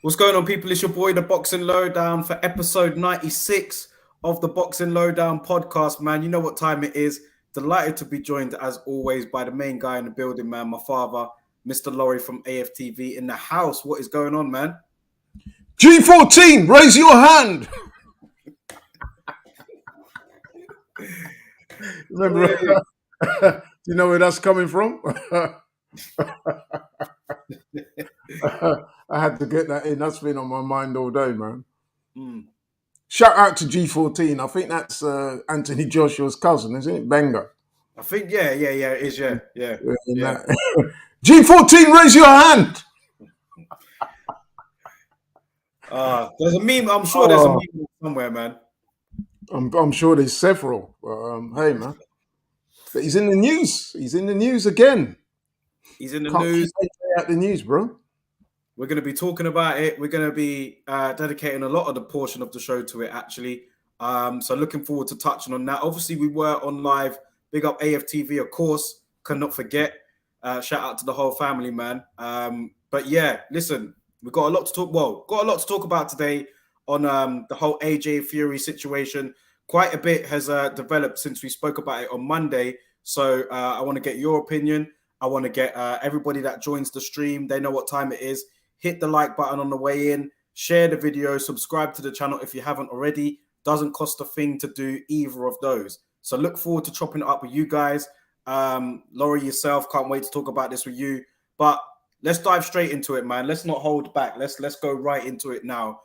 What's going on, people? It's your boy, the Boxing Lowdown, for episode 96 of the Boxing Lowdown podcast, man. You know what time it is. Delighted to be joined, as always, by the main guy in the building, man, my father, Mr. Laurie from AFTV in the house. What is going on, man? G14, raise your hand. Remember, do you know where that's coming from? I had to get that in. That's been on my mind all day, man. Shout out to G14. I think that's Anthony Joshua's cousin, isn't it? Benga. I think, yeah, it is, yeah. G14, raise your hand. There's a meme. I'm sure there's a meme somewhere, man. I'm sure there's several. Hey, man. But he's in the news. He's in the news again. He's in the news. Out the news, bro. We're going to be talking about it. We're going to be dedicating a lot of the portion of the show to it, actually. So looking forward to touching on that. Obviously, we were on live. Big up AFTV, of course. Cannot forget. Shout out to the whole family, man. But yeah, listen, we've got a lot to talk. Well, got a lot to talk about today on the whole AJ Fury situation. Quite a bit has developed since we spoke about it on Monday. So I want to get your opinion. I want to get everybody that joins the stream. They know what time it is. Hit the like button on the way in. Share the video. Subscribe to the channel if you haven't already. Doesn't cost a thing to do either of those. So look forward to chopping it up with you guys. Laurie, yourself, can't wait to talk about this with you. But let's dive straight into it, man. Let's not hold back. Let's go right into it now.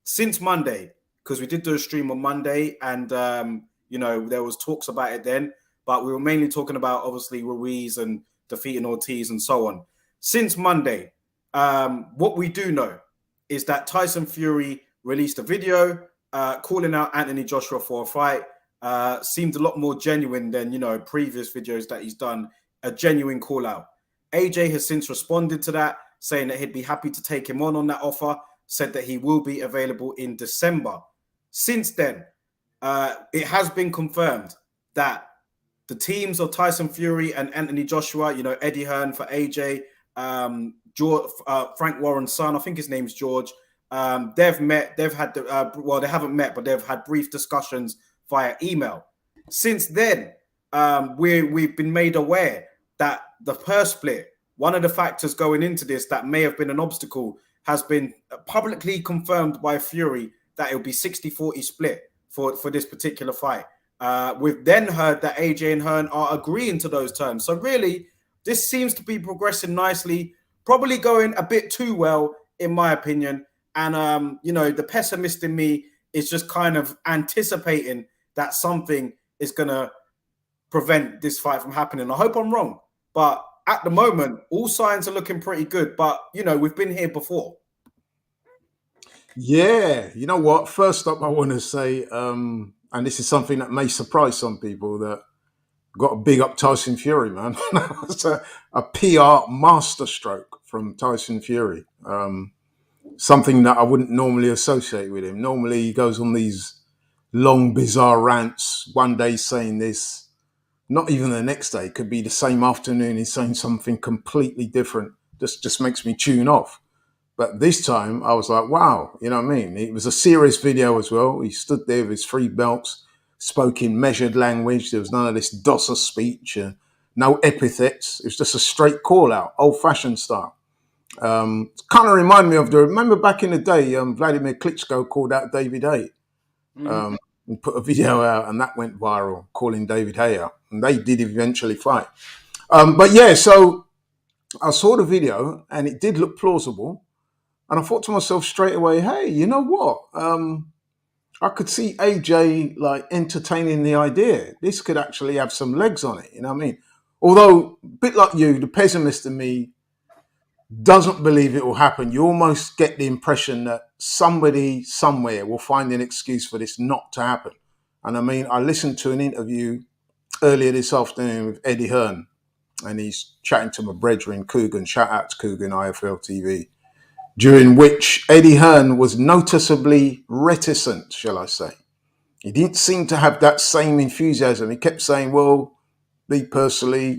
Since Monday, because we did do a stream on Monday, and there was talks about it then, but we were mainly talking about obviously Ruiz and defeating Ortiz and so on. Since Monday, what we do know is that Tyson Fury released a video calling out Anthony Joshua for a fight. Seemed a lot more genuine than previous videos that he's done. A genuine call out. AJ has since responded to that, saying that he'd be happy to take him on that offer. Said that he will be available in December. Since then, it has been confirmed that the teams of Tyson Fury and Anthony Joshua, Eddie Hearn for AJ, Frank Warren's son, I think his name's George. They've met. They've had they haven't met, but they've had brief discussions via email. Since then, we've been made aware that the purse split, one of the factors going into this that may have been an obstacle, has been publicly confirmed by Fury that it'll be 60-40 split for this particular fight. We've then heard that AJ and Hearn are agreeing to those terms. So really, this seems to be progressing nicely, probably going a bit too well, in my opinion. And, the pessimist in me is just kind of anticipating that something is going to prevent this fight from happening. I hope I'm wrong. But at the moment, all signs are looking pretty good. But, we've been here before. Yeah. You know what? First up, I want to say, and this is something that may surprise some people, that got a big up Tyson Fury, man. It's a PR masterstroke from Tyson Fury. Something that I wouldn't normally associate with him. Normally, he goes on these long, bizarre rants, one day saying this, not even the next day, could be the same afternoon, he's saying something completely different. Just makes me tune off. But this time, I was like, wow, you know what I mean? It was a serious video as well. He stood there with his 3 belts, spoke in measured language. There was none of this dosser speech, no epithets. It was just a straight call out, old-fashioned style. Kind of reminded me of remember back in the day, Vladimir Klitschko called out David Haye. And put a video out, and that went viral, calling David Haye out. And they did eventually fight. But yeah, so I saw the video, and it did look plausible. And I thought to myself straight away, hey, you know what? I could see AJ entertaining the idea. This could actually have some legs on it, you know what I mean? Although, a bit like you, the pessimist in me doesn't believe it will happen. You almost get the impression that somebody somewhere will find an excuse for this not to happen. And I mean, I listened to an interview earlier this afternoon with Eddie Hearn, and he's chatting to my brethren, Coogan, shout out to Coogan, IFL TV, during which Eddie Hearn was noticeably reticent, shall I say. He didn't seem to have that same enthusiasm. He kept saying, well, me personally,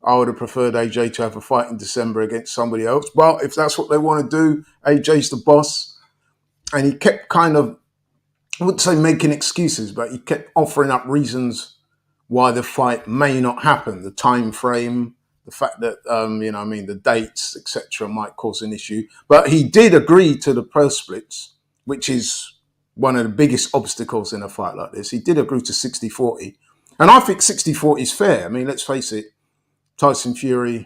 I would have preferred AJ to have a fight in December against somebody else. But if that's what they want to do, AJ's the boss. And he kept kind of, I wouldn't say making excuses, but he kept offering up reasons why the fight may not happen. The time frame, the fact that, the dates, etc., might cause an issue. But he did agree to the purse splits, which is one of the biggest obstacles in a fight like this. He did agree to 60-40. And I think 60-40 is fair. I mean, let's face it, Tyson Fury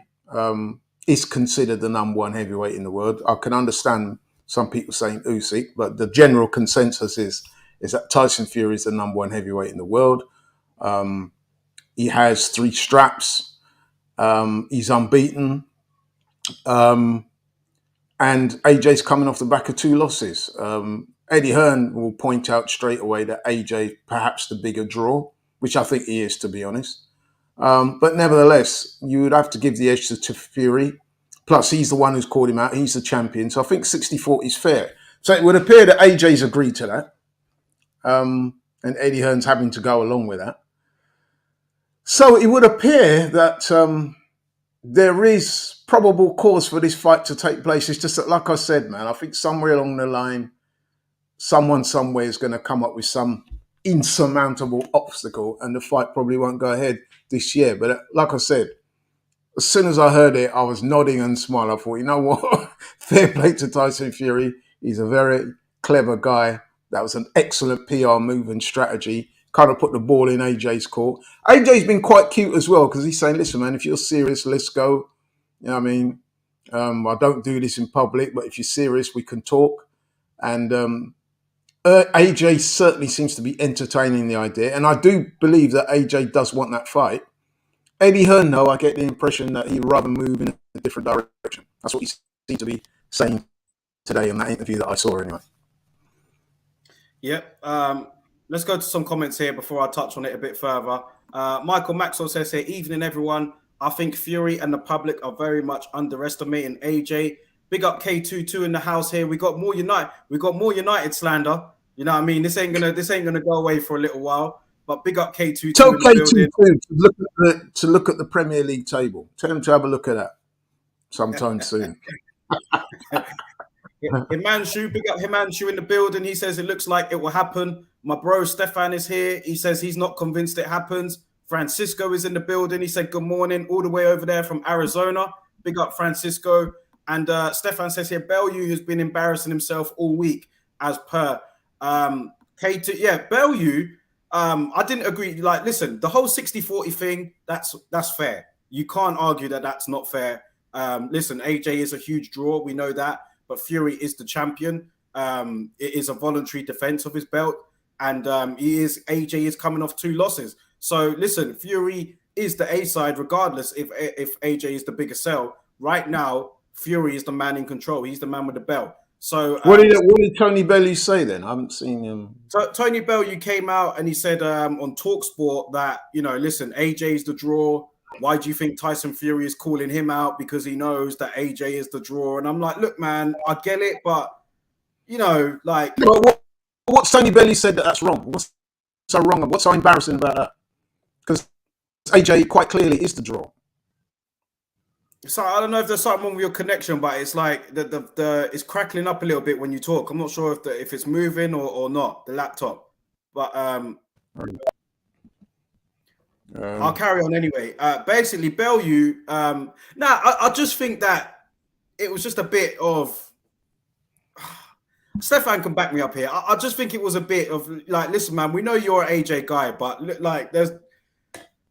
is considered the number one heavyweight in the world. I can understand some people saying Usyk, but the general consensus is that Tyson Fury is the number one heavyweight in the world. He has 3 straps. He's unbeaten. And AJ's coming off the back of 2 losses. Eddie Hearn will point out straight away that AJ perhaps the bigger draw, which I think he is, to be honest. But nevertheless, you would have to give the edge to Fury. Plus, he's the one who's called him out. He's the champion. So I think 60-40 is fair. So it would appear that AJ's agreed to that. And Eddie Hearn's having to go along with that. So it would appear that there is probable cause for this fight to take place. It's just that, like I said, man, I think somewhere along the line, someone somewhere is going to come up with some insurmountable obstacle and the fight probably won't go ahead this year. But like I said, as soon as I heard it, I was nodding and smiling. I thought, you know what? Fair play to Tyson Fury. He's a very clever guy. That was an excellent PR move and strategy. Kind of put the ball in AJ's court. AJ's been quite cute as well because he's saying, listen, man, if you're serious, let's go. You know what I mean? I don't do this in public, but if you're serious, we can talk. And AJ certainly seems to be entertaining the idea. And I do believe that AJ does want that fight. Eddie Hearn, though, I get the impression that he'd rather move in a different direction. That's what he seemed to be saying today in that interview that I saw anyway. Yep. Let's go to some comments here before I touch on it a bit further. Michael Maxwell says here, evening everyone. I think Fury and the public are very much underestimating AJ. Big up K22 in the house here. We got more United slander. You know what I mean? This ain't gonna go away for a little while. But big up K22. Tell K22 to look at the Premier League table. Tell him to have a look at that sometime soon. Himanshu, big up Himanshu in the building. He says it looks like it will happen. My bro Stefan is here. He says he's not convinced it happens. Francisco is in the building. He said good morning all the way over there from Arizona. Big up Francisco. And Stefan says here, Bellew has been embarrassing himself all week as per K2. Yeah, Bellew, I didn't agree. Like, listen, the whole 60-40 thing, that's fair. You can't argue that that's not fair. Listen, AJ is a huge draw. We know that. But Fury is the champion. It is a voluntary defense of his belt. And AJ is coming off 2 losses. So listen, Fury is the A side, regardless if AJ is the bigger sell. Right now, Fury is the man in control. He's the man with the belt. So what did Tony Bellew say then? I haven't seen him. So Tony Bellew came out and he said on TalkSport that, listen, AJ's the draw. Why do you think Tyson Fury is calling him out? Because he knows that AJ is the draw. And I'm like, look, man, I get it, but what's Tony Bellew said that's wrong? What's so wrong? What's so embarrassing about that? Because AJ quite clearly is the draw. So I don't know if there's something wrong with your connection, but it's like the it's crackling up a little bit when you talk. I'm not sure if it's moving or not, the laptop. But I'll carry on anyway. Basically, Bellew. I just think that it was just a bit of. Stefan can back me up here. I just think it was a bit of like, listen, man, we know you're an AJ guy, but like,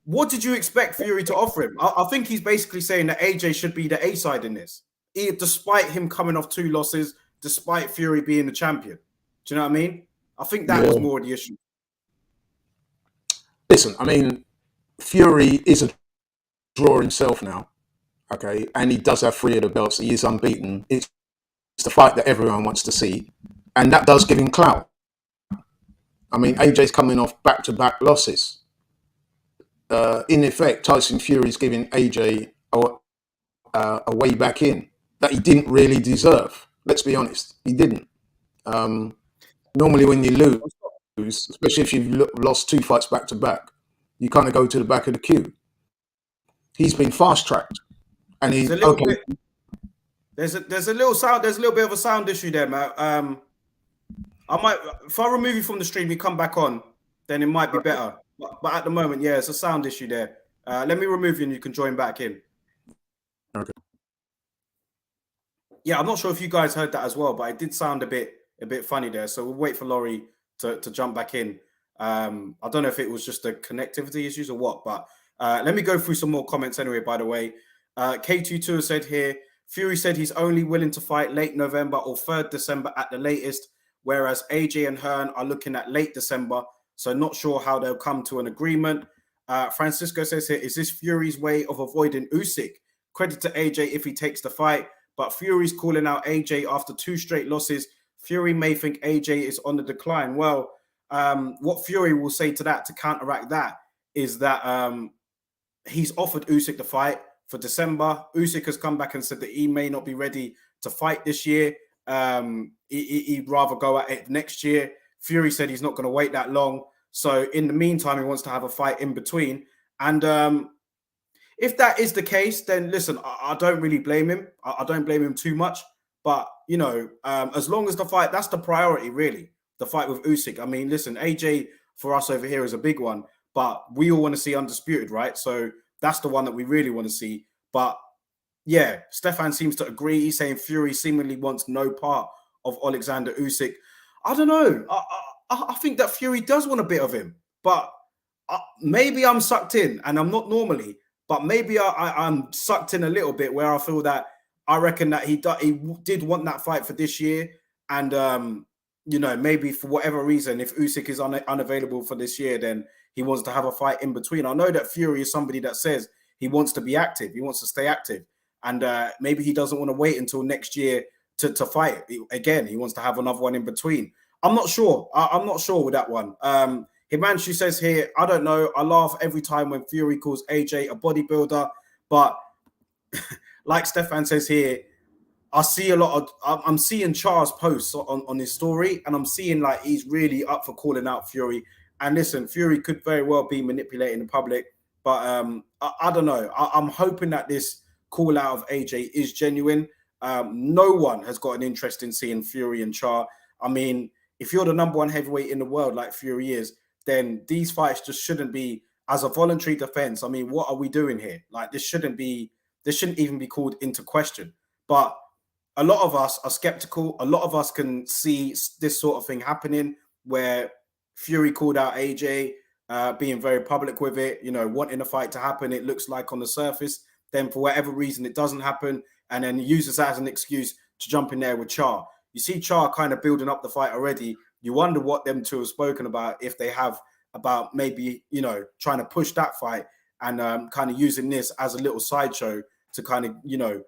what did you expect Fury to offer him? I think he's basically saying that AJ should be the A side in this, despite him coming off 2 losses, despite Fury being the champion. Do you know what I mean? I think that was more the issue. Listen, I mean, Fury is a draw himself now, okay, and he does have 3 of the belts. He is unbeaten. It's the fight that everyone wants to see, and that does give him clout. I mean, AJ's coming off back-to-back losses. In effect, Tyson Fury is giving AJ a way back in that he didn't really deserve. Let's be honest, he didn't. Normally, when you lose, especially if you've lost 2 fights back to back, you kind of go to the back of the queue. He's been fast tracked, and There's he's a little okay. bit. There's a little sound. There's a little bit of a sound issue there, Matt. I might, if I remove you from the stream, you come back on, then it might be better. But at the moment, yeah, it's a sound issue there. Let me remove you, and you can join back in. Okay. Yeah, I'm not sure if you guys heard that as well, but it did sound a bit funny there. So we'll wait for Laurie to jump back in. I don't know if it was just the connectivity issues or what, but let me go through some more comments anyway. By the way, K22 said here, Fury said he's only willing to fight late November or 3rd December at the latest, whereas AJ and Hearn are looking at late December. So not sure how they'll come to an agreement. Francisco says here, is this Fury's way of avoiding Usyk? Credit to AJ if he takes the fight, but Fury's calling out AJ after 2 straight losses. Fury may think AJ is on the decline. Well, what Fury will say to that, to counteract that, is that he's offered Usyk the fight for December. Usyk has come back and said that he may not be ready to fight this year. He'd rather go at it next year. Fury said he's not going to wait that long. So in the meantime, he wants to have a fight in between. And if that is the case, then listen, I don't really blame him. I don't blame him too much. But, you know, as long as the fight, that's the priority, really, the fight with Usyk. I mean, listen, AJ for us over here is a big one, but we all want to see Undisputed, right? So that's the one that we really want to see. But yeah, Stefan seems to agree. He's saying Fury seemingly wants no part of Alexander Usyk. I don't know. I think that Fury does want a bit of him, but maybe I'm sucked in, and I'm not normally, but maybe I'm sucked in a little bit where I feel that I reckon that he did want that fight for this year, and you know, maybe for whatever reason, if Usyk is unavailable for this year, then he wants to have a fight in between. I know that Fury is somebody that says he wants to be active, he wants to stay active, and maybe he doesn't want to wait until next year to fight again. He wants to have another one in between. I'm not sure. I'm not sure with that one. Himanshu says here, I don't know. I laugh every time when Fury calls AJ a bodybuilder, but like Stefan says here, I see a lot of. I'm seeing Charles posts on his story, and I'm seeing like he's really up for calling out Fury. And listen, Fury could very well be manipulating the public, but I don't know. I'm hoping that this call out of AJ is genuine. No one has got an interest in seeing Fury and Char. I mean, if you're the #1 heavyweight in the world like Fury is, then these fights just shouldn't be as a voluntary defense. I mean, what are we doing here? Like, this shouldn't even be called into question. But a lot of us are skeptical. A lot of us can see this sort of thing happening where Fury called out AJ, being very public with it, you know, wanting a fight to happen. It looks like on the surface, then for whatever reason, it doesn't happen. And then he uses that as an excuse to jump in there with Char. You see Char kind of building up the fight already. You wonder what them two have spoken about, if they have, about maybe, you know, trying to push that fight and kind of using this as a little sideshow to kind of, you know,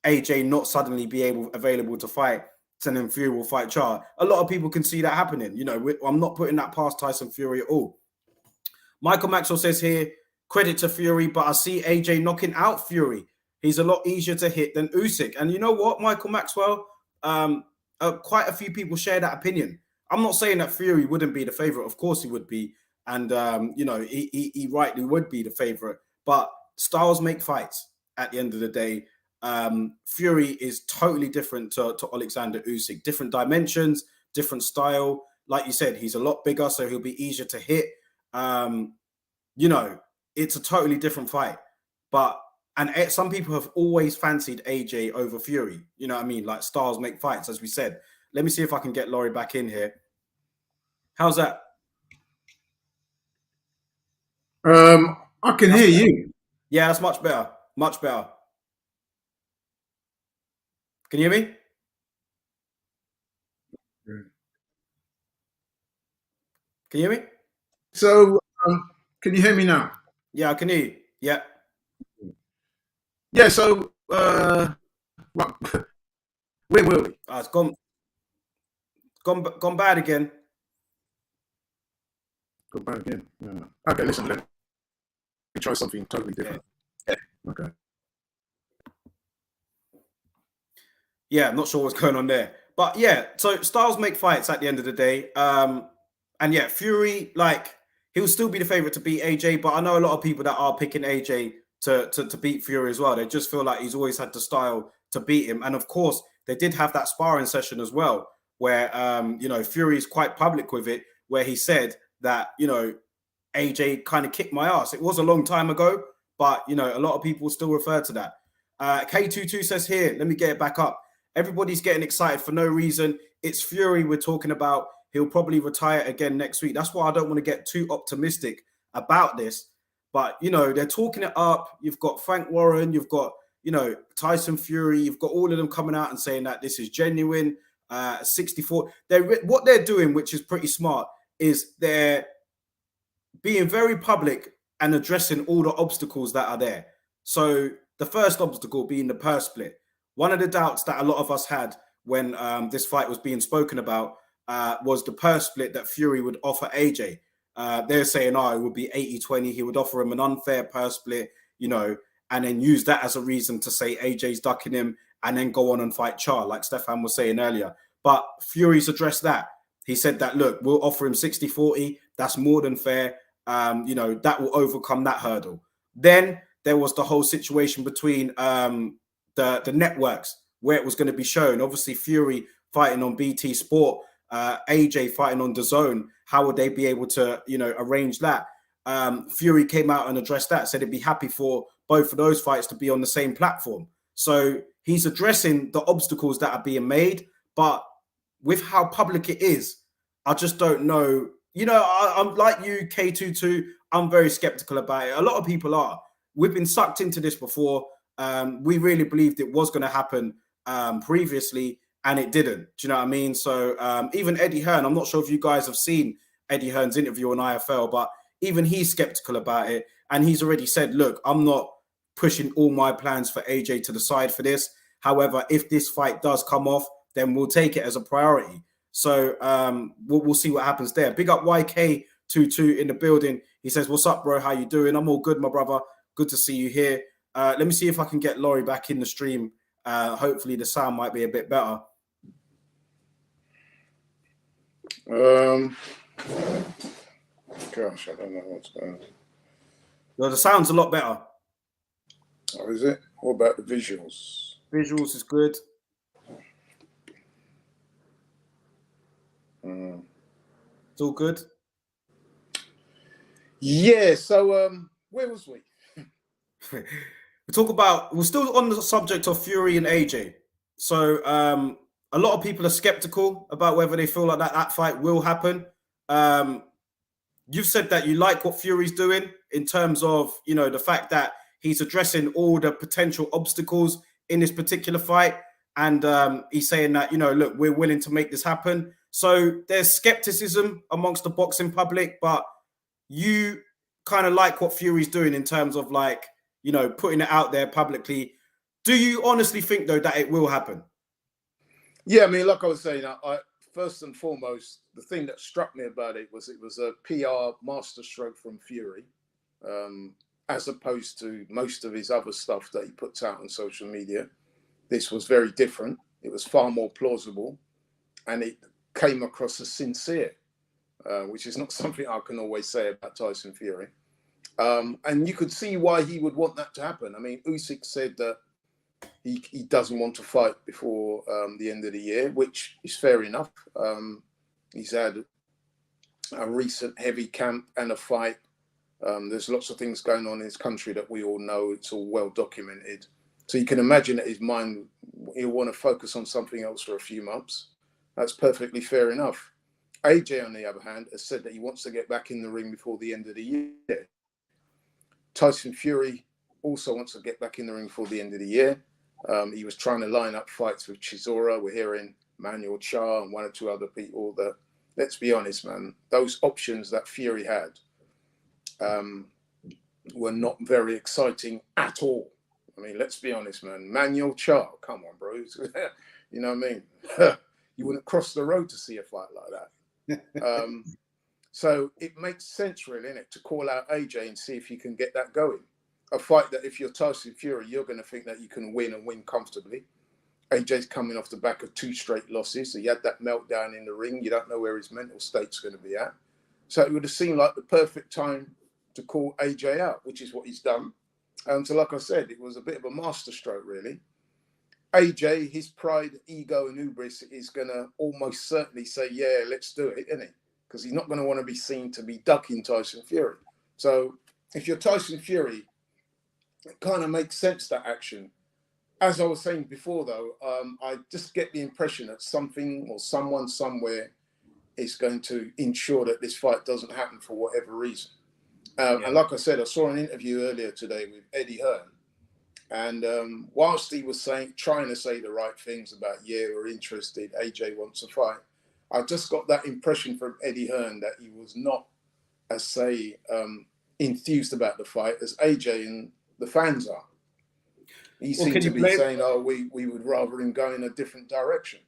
AJ not suddenly be available to fight, and then Fury will fight Char. A lot of people can see that happening. You know, I'm not putting that past Tyson Fury at all. Michael Maxwell says here, credit to Fury, but I see AJ knocking out Fury. He's a lot easier to hit than Usyk. And you know what, Michael Maxwell? Quite a few people share that opinion. I'm not saying that Fury wouldn't be the favorite. Of course he would be. And, you know, he rightly would be the favorite. But styles make fights at the end of the day. Fury is totally different to Alexander Usyk. Different dimensions, different style. Like you said, he's a lot bigger, so he'll be easier to hit. You know, it's a totally different fight. And some people have always fancied AJ over Fury. You know what I mean? Like, styles make fights, as we said. Let me see if I can get Laurie back in here. How's that? I can hear you. Yeah, that's much better. Much better. Can you hear me? Can you hear me? So, can you hear me now? Yeah, I can hear you. Yeah. Yeah, so, well, where were we? It's gone bad again. Go back again. Yeah. Okay, listen, let me try something totally different. Yeah. Okay. Yeah, I'm not sure what's going on there. But yeah, so styles make fights at the end of the day. And yeah, Fury, like, he'll still be the favorite to beat AJ, but I know a lot of people that are picking AJ to beat Fury as well. They just feel like he's always had the style to beat him. And of course, they did have that sparring session as well, where Fury is quite public with it, where he said that AJ kind of kicked my ass. It was a long time ago, but a lot of people still refer to that. K22 says here, let me get it back up. Everybody's getting excited for no reason. It's Fury we're talking about. He'll probably retire again next week. That's why I don't want to get too optimistic about this. But, they're talking it up. You've got Frank Warren. You've got, Tyson Fury. You've got all of them coming out and saying that this is genuine. 64. What they're doing, which is pretty smart, is they're being very public and addressing all the obstacles that are there. So the first obstacle being the purse split. One of the doubts that a lot of us had when this fight was being spoken about was the purse split that Fury would offer AJ. They're saying, it would be 80-20. He would offer him an unfair purse split, and then use that as a reason to say AJ's ducking him and then go on and fight Char, like Stefan was saying earlier. But Fury's addressed that. He said that, look, we'll offer him 60-40. That's more than fair. That will overcome that hurdle. Then there was the whole situation between the networks where it was going to be shown. Obviously, Fury fighting on BT Sport, AJ fighting on DAZN. How would they be able to, arrange that? Fury came out and addressed that, said he'd be happy for both of those fights to be on the same platform. So he's addressing the obstacles that are being made, but with how public it is, I just don't know. I'm like you, K22. I'm very skeptical about it. A lot of people are. We've been sucked into this before. We really believed it was going to happen previously, and it didn't. Do you know what I mean? So even Eddie Hearn, I'm not sure if you guys have seen Eddie Hearn's interview on IFL, but even he's skeptical about it. And he's already said, look, I'm not pushing all my plans for AJ to the side for this. However, if this fight does come off, then we'll take it as a priority. So we'll see what happens there. Big up YK22 in the building. He says, what's up, bro? How you doing? I'm all good, my brother. Good to see you here. Let me see if I can get Laurie back in the stream. Hopefully the sound might be a bit better. Gosh, I don't know what's going on. Well, the sound's a lot better. Oh, is it? What about the visuals? Visuals is good. It's all good. Yeah, so where was we? We're still on the subject of Fury and AJ. So a lot of people are skeptical about whether they feel like that fight will happen. You've said that you like what Fury's doing in terms of, the fact that he's addressing all the potential obstacles in this particular fight. And he's saying that, look, we're willing to make this happen. So there's skepticism amongst the boxing public, but you kind of like what Fury's doing in terms of putting it out there publicly. Do you honestly think, though, that it will happen? Yeah, I mean, like I was saying, I first and foremost, the thing that struck me about it was a PR masterstroke from Fury, as opposed to most of his other stuff that he puts out on social media. This was very different. It was far more plausible, and it came across as sincere, which is not something I can always say about Tyson Fury. And you could see why he would want that to happen. I mean, Usyk said that he doesn't want to fight before the end of the year, which is fair enough. He's had a recent heavy camp and a fight. There's lots of things going on in his country that we all know. It's all well documented. So you can imagine that his mind, he'll want to focus on something else for a few months. That's perfectly fair enough. AJ, on the other hand, has said that he wants to get back in the ring before the end of the year. Tyson Fury also wants to get back in the ring before the end of the year. He was trying to line up fights with Chisora. We're hearing Manuel Char and one or two other people that, let's be honest, man, those options that Fury had were not very exciting at all. I mean, let's be honest, man. Manuel Char, come on, bro. You know what I mean? You wouldn't cross the road to see a fight like that. So it makes sense, really, innit, to call out AJ and see if you can get that going. A fight that if you're Tyson Fury, you're going to think that you can win and win comfortably. AJ's coming off the back of 2 straight losses. So he had that meltdown in the ring. You don't know where his mental state's going to be at. So it would have seemed like the perfect time to call AJ out, which is what he's done. So like I said, it was a bit of a masterstroke, really. AJ, his pride, ego, and hubris is going to almost certainly say, yeah, let's do it, isn't he? Because he's not going to want to be seen to be ducking Tyson Fury. So if you're Tyson Fury, it kind of makes sense, that action. As I was saying before, though, I just get the impression that something or someone somewhere is going to ensure that this fight doesn't happen for whatever reason. And like I said, I saw an interview earlier today with Eddie Hearn. And whilst he was trying to say the right things about, yeah, we're interested, AJ wants to fight, I just got that impression from Eddie Hearn that he was not as, enthused about the fight as AJ and the fans are. He seemed to be saying, oh, we would rather him go in a different direction.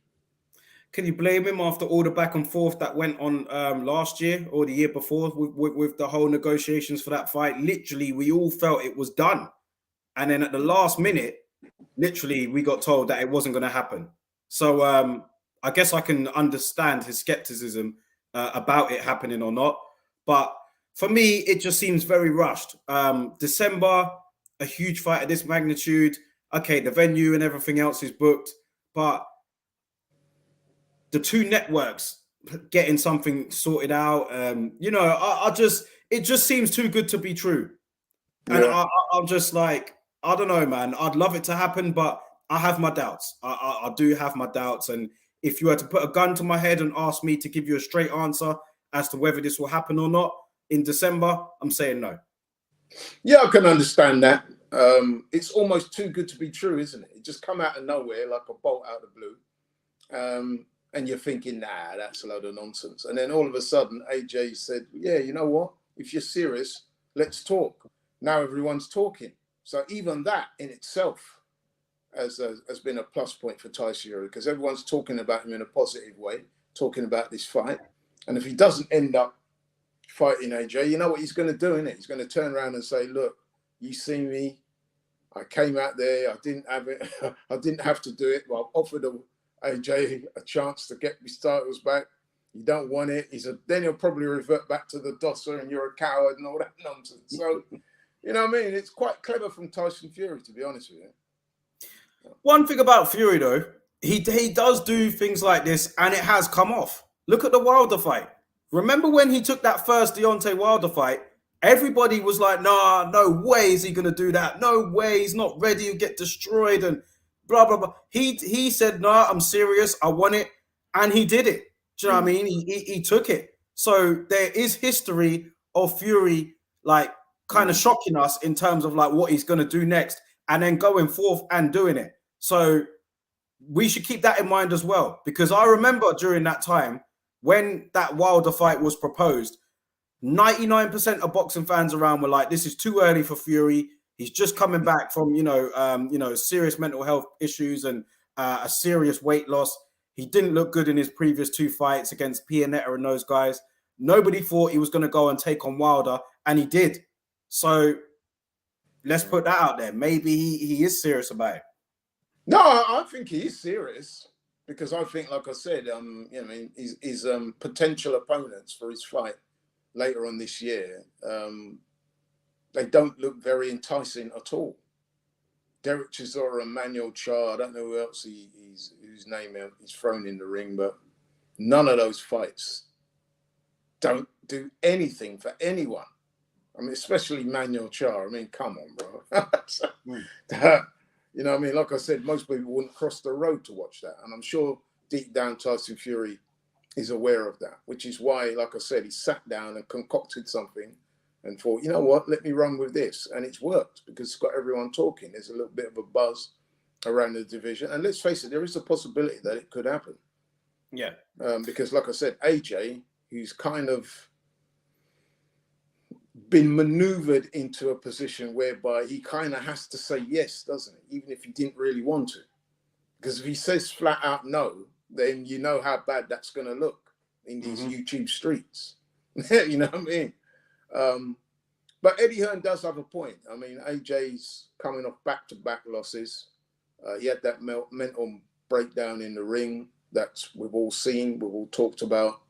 Can you blame him after all the back and forth that went on last year or the year before with the whole negotiations for that fight? Literally, we all felt it was done. And then at the last minute, literally, we got told that it wasn't going to happen. So I guess I can understand his skepticism about it happening or not. But for me, it just seems very rushed. December, a huge fight of this magnitude. Okay, the venue and everything else is booked. But the two networks getting something sorted out, it just seems too good to be true. And I'm just like, I don't know, man. I'd love it to happen, but I have my doubts. I do have my doubts. And if you were to put a gun to my head and ask me to give you a straight answer as to whether this will happen or not in December, I'm saying no. Yeah, I can understand that. It's almost too good to be true, isn't it? It just come out of nowhere like a bolt out of the blue. And you're thinking, nah, that's a load of nonsense. And then all of a sudden, AJ said, yeah, you know what? If you're serious, let's talk. Now everyone's talking. So even that in itself has been a plus point for Tyson Fury, because everyone's talking about him in a positive way, talking about this fight. And if he doesn't end up fighting AJ, you know what he's going to do, innit? He's going to turn around and say, look, you see me. I came out there. I didn't have it. I didn't have to do it. Well, I've offered AJ a chance to get his titles back. You don't want it. Then he'll probably revert back to the dosser and you're a coward and all that nonsense. So, you know what I mean? It's quite clever from Tyson Fury, to be honest with you. One thing about Fury, though, he does do things like this and it has come off. Look at the Wilder fight. Remember when he took that first Deontay Wilder fight? Everybody was like, nah, no way is he going to do that. No way, he's not ready, he'll get destroyed and blah, blah, blah. He said, nah, I'm serious, I want it. And he did it. Do you know what I mean? He took it. So there is history of Fury, like, kind of shocking us in terms of like what he's going to do next and then going forth and doing it. So we should keep that in mind as well, because I remember during that time when that Wilder fight was proposed, 99% of boxing fans around were like, this is too early for Fury. He's just coming back from, serious mental health issues and a serious weight loss. He didn't look good in his previous two fights against Pianetta and those guys. Nobody thought he was going to go and take on Wilder, and he did. So let's put that out there. Maybe he is serious about it. No, I think he is serious, because I think, like I said, his potential opponents for his fight later on this year, they don't look very enticing at all. Derek Chisora and Manuel Charr, I don't know who else whose name he's thrown in the ring, but none of those fights don't do anything for anyone. I mean, especially Manuel Charr. I mean, come on, bro. You know what I mean? Like I said, most people wouldn't cross the road to watch that. And I'm sure deep down Tyson Fury is aware of that, which is why, like I said, he sat down and concocted something and thought, you know what, let me run with this. And it's worked because it's got everyone talking. There's a little bit of a buzz around the division. And let's face it, there is a possibility that it could happen. Yeah. Because, like I said, AJ, who's kind of been maneuvered into a position whereby he kind of has to say yes, doesn't he? Even if he didn't really want to. Because if he says flat out no, then you know how bad that's going to look in these YouTube streets. You know what I mean? But Eddie Hearn does have a point. I mean, AJ's coming off back-to-back losses. He had that mental breakdown in the ring that we've all seen, we've all talked about.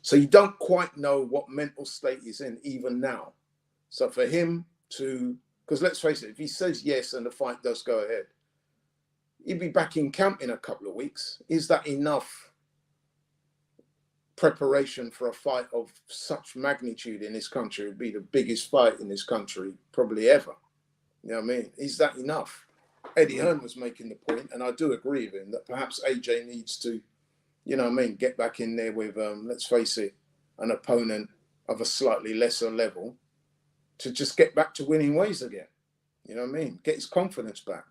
So you don't quite know what mental state he's in even now. So for him to, because let's face it, if he says yes and the fight does go ahead, he'd be back in camp in a couple of weeks. Is that enough preparation for a fight of such magnitude in this country? It would be the biggest fight in this country probably ever. You know what I mean? Is that enough? Eddie Hearn was making the point, and I do agree with him, that perhaps AJ needs to, you know what I mean, get back in there with, let's face it, an opponent of a slightly lesser level to just get back to winning ways again. You know what I mean? Get his confidence back.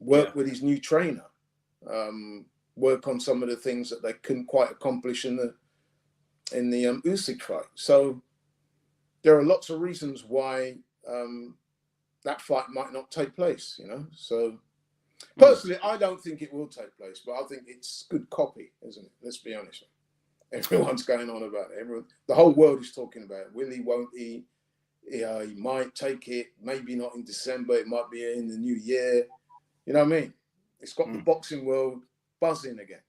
Work with his new trainer. Work on some of the things that they couldn't quite accomplish in the Usyk fight. So there are lots of reasons why that fight might not take place, you know. So personally, I don't think it will take place, but I think it's good copy, isn't it? Let's be honest. Everyone's going on about it. The whole world is talking about it. Will he, won't he? Yeah, he might take it, maybe not in December, it might be in the new year. You know what I mean? It's got the boxing world buzzing again.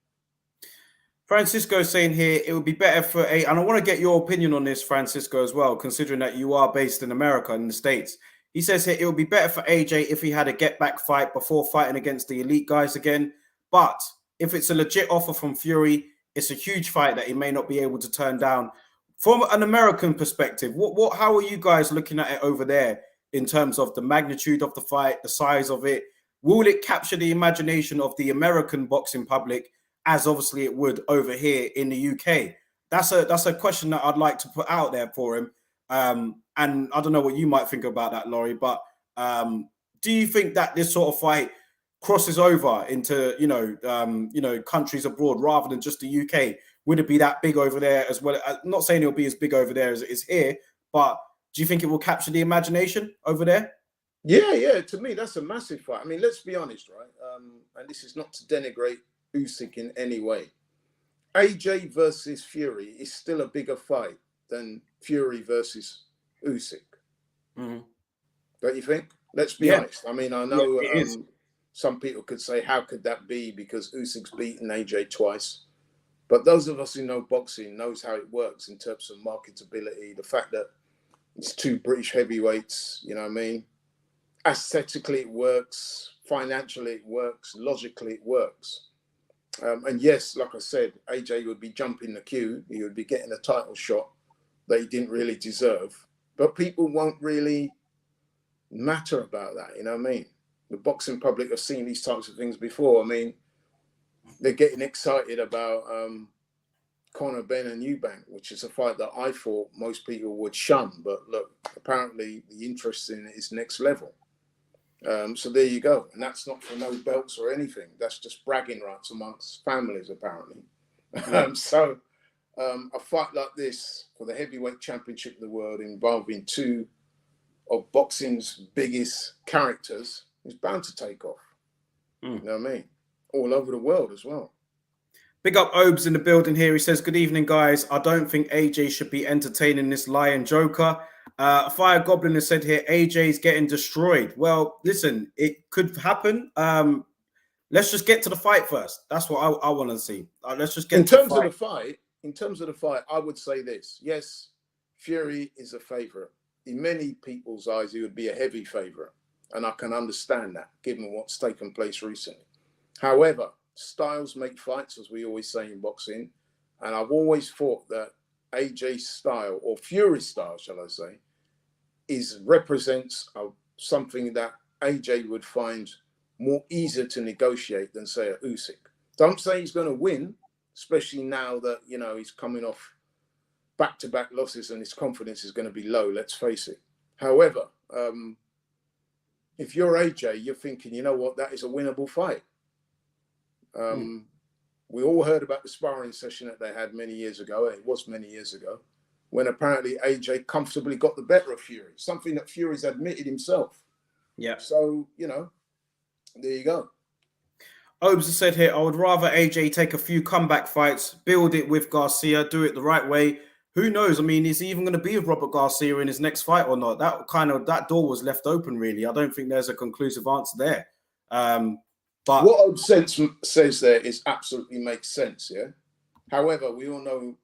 Francisco saying here, it would be better for and I want to get your opinion on this, Francisco, as well, considering that you are based in America, in the States. He says here, it would be better for AJ if he had a get-back fight before fighting against the elite guys again. But if it's a legit offer from Fury, it's a huge fight that he may not be able to turn down. From an American perspective, how are you guys looking at it over there in terms of the magnitude of the fight, the size of it? Will it capture the imagination of the American boxing public, as obviously it would over here in the UK? That's a question that I'd like to put out there for him. And I don't know what you might think about that, Laurie, but do you think that this sort of fight crosses over into, countries abroad rather than just the UK? Would it be that big over there as well? I'm not saying it'll be as big over there as it is here, but do you think it will capture the imagination over there? Yeah. To me, that's a massive fight. I mean, let's be honest, right? And this is not to denigrate Usyk in any way. AJ versus Fury is still a bigger fight than Fury versus Usyk. Mm-hmm. Don't you think? Let's be honest. I mean, I know some people could say, how could that be? Because Usyk's beaten AJ twice. But those of us who know boxing knows how it works in terms of marketability, the fact that it's two British heavyweights, you know what I mean? Aesthetically, it works. Financially, it works. Logically, it works. And yes, like I said, AJ would be jumping the queue. He would be getting a title shot that he didn't really deserve. But people won't really matter about that, you know what I mean? The boxing public have seen these types of things before. I mean, they're getting excited about Conor Benn and Eubank, which is a fight that I thought most people would shun. But look, apparently the interest in it is next level. So there you go. And that's not for no belts or anything. That's just bragging rights amongst families, apparently. So a fight like this for the heavyweight championship of the world involving two of boxing's biggest characters is bound to take off. You know what I mean? All over the world as well. Big up Obes in the building here. He says, good evening, guys. I don't think AJ should be entertaining this lion joker. Fire Goblin has said here, AJ's getting destroyed. Well, listen, it could happen. Let's just get to the fight first. That's what I want to see. Let's just get in terms of the fight. In terms of the fight, I would say this. Yes, Fury is a favorite. In many people's eyes, he would be a heavy favorite. And I can understand that, given what's taken place recently. However, styles make fights, as we always say in boxing. And I've always thought that AJ's style, or Fury's style, shall I say, represents something that AJ would find more easier to negotiate than, say, a Usyk. Don't say he's going to win, especially now that, you know, he's coming off back-to-back losses and his confidence is going to be low, let's face it. However, if you're AJ, you're thinking, you know what, that is a winnable fight. We all heard about the sparring session that they had many years ago. It was many years ago, when apparently AJ comfortably got the better of Fury, something that Fury's admitted himself. Yeah. So, you know, there you go. Obes has said here, I would rather AJ take a few comeback fights, build it with Garcia, do it the right way. Who knows? I mean, is he even going to be with Robert Garcia in his next fight or not? That door was left open, really. I don't think there's a conclusive answer there. But what Obes says there is absolutely makes sense, yeah? However, we all know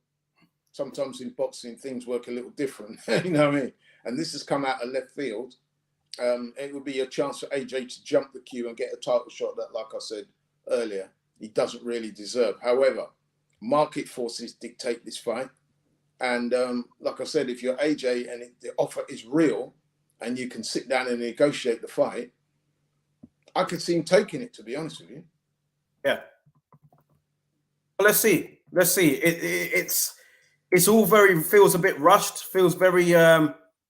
sometimes in boxing things work a little different, you know what I mean? and this has come out of left field, it would be a chance for AJ to jump the queue and get a title shot that, like I said earlier, he doesn't really deserve. However, market forces dictate this fight. And like I said, if you're AJ and the offer is real and you can sit down and negotiate the fight, I could see him taking it, to be honest with you. Yeah. Well, let's see. Let's see. It's all feels a bit rushed, feels very,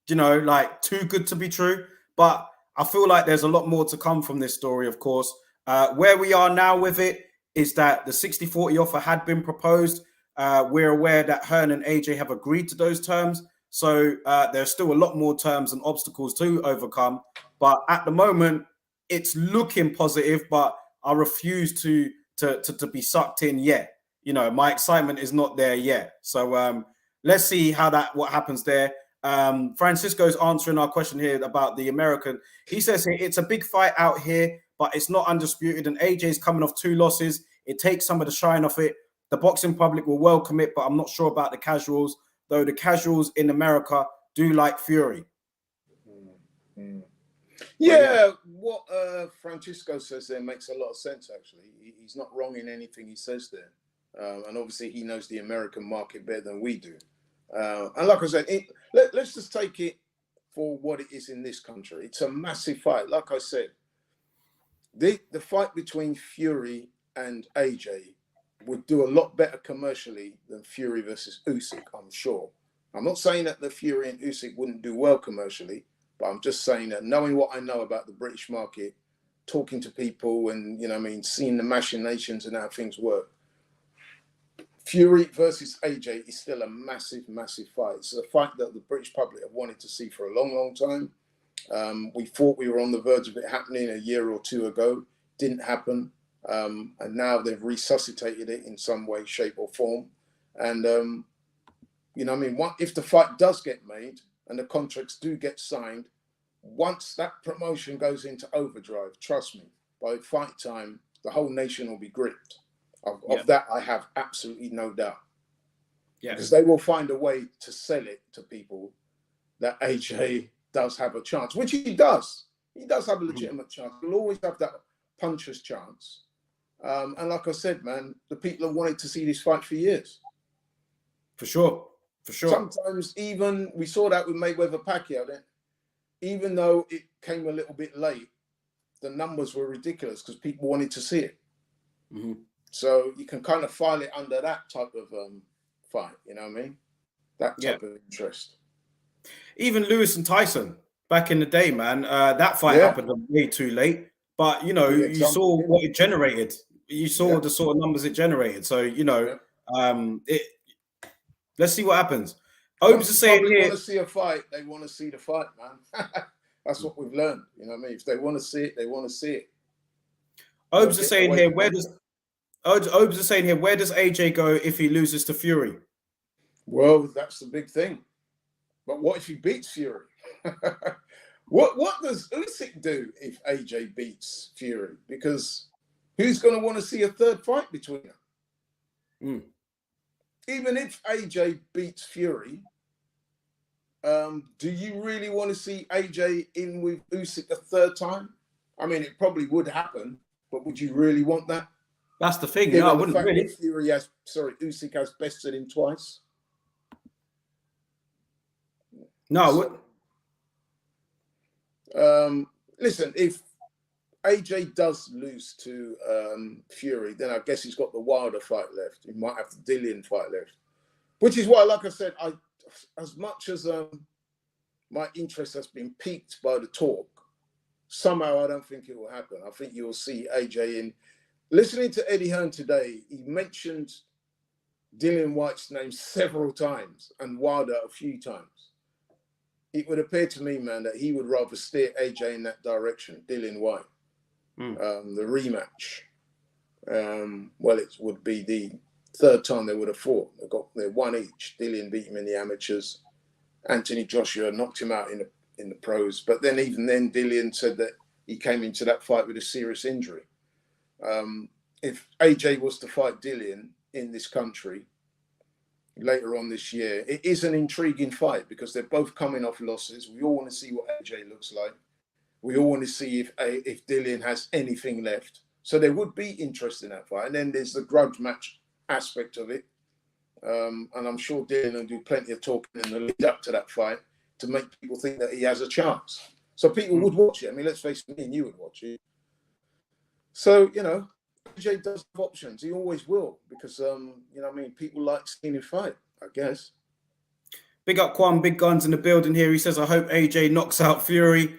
like too good to be true. But I feel like there's a lot more to come from this story, of course. Where we are now with it is that the 60-40 offer had been proposed. We're aware that Hearn and AJ have agreed to those terms. So there's still a lot more terms and obstacles to overcome. But at the moment, it's looking positive, but I refuse to be sucked in yet. My excitement is not there yet. So let's see what happens there. Francisco's answering our question here about the American. He says here, it's a big fight out here, but it's not undisputed. And AJ's coming off 2 losses. It takes some of the shine off it. The boxing public will welcome it, but I'm not sure about the casuals, though the casuals in America do like Fury. Yeah, what Francisco says there makes a lot of sense, actually. He's not wrong in anything he says there. And obviously he knows the American market better than we do. And like I said, let's just take it for what it is in this country. It's a massive fight. Like I said, the fight between Fury and AJ would do a lot better commercially than Fury versus Usyk, I'm sure. I'm not saying that the Fury and Usyk wouldn't do well commercially, but I'm just saying that knowing what I know about the British market, talking to people and, seeing the machinations and how things work, Fury versus AJ is still a massive, massive fight. It's a fight that the British public have wanted to see for a long, long time. We thought we were on the verge of it happening a year or 2 ago. Didn't happen. And now they've resuscitated it in some way, shape or form. And, if the fight does get made and the contracts do get signed, once that promotion goes into overdrive, trust me, by fight time, the whole nation will be gripped. Of that, I have absolutely no doubt. Yeah. Because they will find a way to sell it to people that AJ does have a chance, which he does. He does have a legitimate chance. He'll always have that puncher's chance. And like I said, man, the people have wanted to see this fight for years. For sure. For sure. Sometimes even, we saw that with Mayweather-Pacquiao then. Even though it came a little bit late, the numbers were ridiculous because people wanted to see it. Mm-hmm. So you can kind of file it under that type of fight, you know what I mean? That type of interest. Even Lewis and Tyson back in the day, man, that fight happened way too late. But, you saw what it generated. You saw the sort of numbers it generated. So, let's see what happens. Obes is saying here, want to see a fight, they want to see the fight, man. That's what we've learned. You know what I mean? If they want to see it, they want to see it. Obes is saying here, Obes is saying here, where does AJ go if he loses to Fury? Well, that's the big thing. But what if he beats Fury? What does Usyk do if AJ beats Fury? Because who's going to want to see a third fight between them? Even if AJ beats Fury, do you really want to see AJ in with Usyk a third time? I mean, it probably would happen, but would you really want that? That's the thing. No, I wouldn't really. Usyk has bested him twice. No, I wouldn't. Listen, if AJ does lose to Fury, then I guess he's got the Wilder fight left. He might have the Dillian fight left. Which is why, like I said, as much as my interest has been piqued by the talk, somehow I don't think it will happen. I think you'll see AJ in. Listening to Eddie Hearn today, he mentioned Dillian Whyte's name several times and Wilder a few times. It would appear to me, man, that he would rather steer AJ in that direction, Dillian Whyte. The rematch. It would be the third time they would have fought. They're one each. Dillian beat him in the amateurs. Anthony Joshua knocked him out in the pros. But then even then, Dillian said that he came into that fight with a serious injury. If AJ was to fight Dillian in this country, later on this year. It is an intriguing fight because they're both coming off losses. We all want to see what AJ looks like. We all want to see if Dillian has anything left. So there would be interest in that fight. And then there's the grudge match aspect of it. And I'm sure Dillian will do plenty of talking in the lead up to that fight to make people think that he has a chance. So people would watch it. I mean, let's face it, me and you would watch it. So, you know, AJ does have options. He always will because, you know what I mean, people like seeing him fight, I guess. Big up Quan, big guns in the building here. He says, I hope AJ knocks out Fury.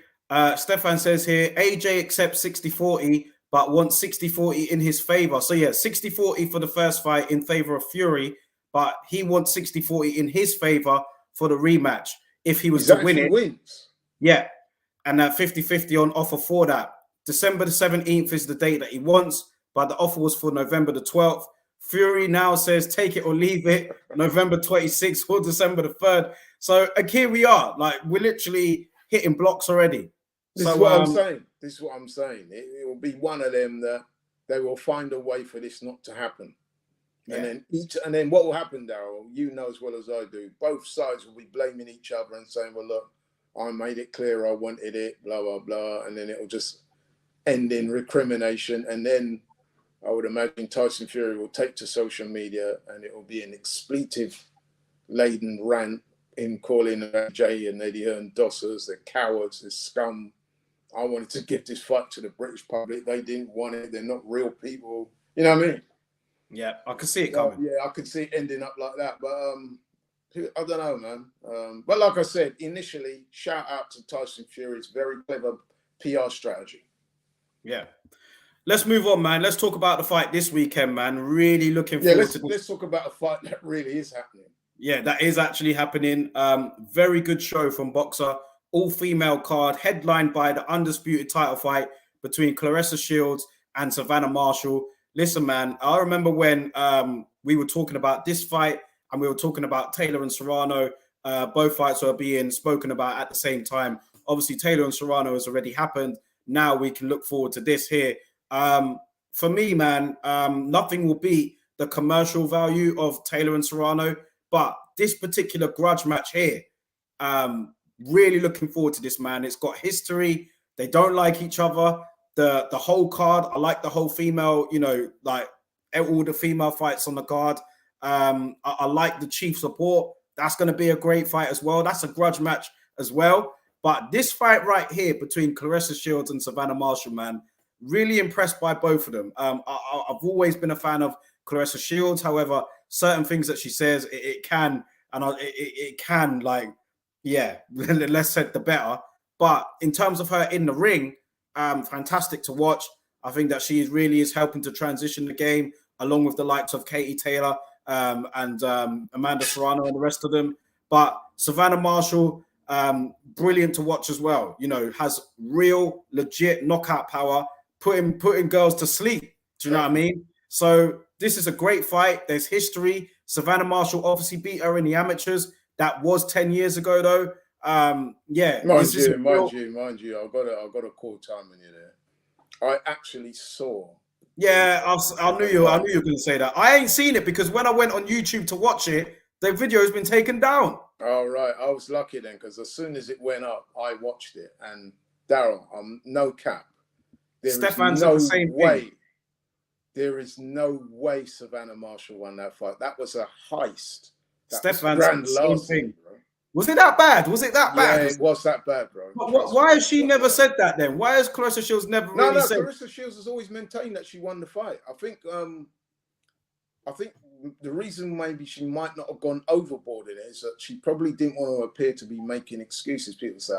Stefan says here, AJ accepts 60-40, but wants 60-40 in his favor. So, yeah, 60-40 for the first fight in favor of Fury, but he wants 60-40 in his favor for the rematch if he was to win it. Wins. Yeah, and that 50-50 on offer for that. December the 17th is the date that he wants, but the offer was for November the 12th. Fury now says take it or leave it, November 26th or December the 3rd. So here we are, like we're literally hitting blocks already. This is what I'm saying. This is what I'm saying. It will be one of them that they will find a way for this not to happen. Yeah. And then what will happen, Daryl, you know as well as I do, both sides will be blaming each other and saying, well, look, I made it clear I wanted it, blah, blah, blah. And then it will just end in recrimination. And then I would imagine Tyson Fury will take to social media and it will be an expletive-laden rant in calling Jay and Eddie Hearn dossers, they're cowards, they're scum. I wanted to give this fight to the British public. They didn't want it. They're not real people. You know what I mean? Yeah, I can see it coming. Yeah, I could see it ending up like that. But I don't know, man. But like I said, initially, shout out to Tyson Fury. It's very clever PR strategy. Yeah. Let's move on, man. Let's talk about the fight this weekend, man. Really looking forward to let's talk about a fight that really is happening. Yeah, that is actually happening. Very good show from Boxer. All-female card, headlined by the undisputed title fight between Claressa Shields and Savannah Marshall. Listen, man, I remember when we were talking about this fight and we were talking about Taylor and Serrano. Both fights were being spoken about at the same time. Obviously, Taylor and Serrano has already happened. Now we can look forward to this here. For me, man, nothing will beat the commercial value of Taylor and Serrano. But this particular grudge match here, really looking forward to this, man. It's got history. They don't like each other. The whole card, I like the whole female, you know, like all the female fights on the card. I like the chief support. That's going to be a great fight as well. That's a grudge match as well. But this fight right here between Claressa Shields and Savannah Marshall, man, really impressed by both of them. I've always been a fan of Claressa Shields. However, certain things that she says, it can like, yeah, less said the better. But in terms of her in the ring, fantastic to watch. I think that she really is helping to transition the game along with the likes of Katie Taylor and Amanda Serrano and the rest of them. But Savannah Marshall, brilliant to watch as well. You know, has real, legit knockout power, putting girls to sleep. Do you know what I mean? So this is a great fight. There's history. Savannah Marshall obviously beat her in the amateurs. That was 10 years ago, though. Yeah. Mind you, I've got a call time in you there. I actually saw. Yeah, I knew you were going to say that. I ain't seen it because when I went on YouTube to watch it, the video has been taken down. All right. I was lucky then because as soon as it went up, I watched it. And Daryl, no cap. Stefan said the same thing. There is no way Savannah Marshall won that fight. That was a heist. Stefan said the same thing. Bro. Was it that bad? Was it that bad? Yeah, it was that bad, bro. Why has she never said that then? Why has Claressa Shields never really said? Claressa Shields has always maintained that she won the fight. I think the reason maybe she might not have gone overboard in it is that she probably didn't want to appear to be making excuses. People say,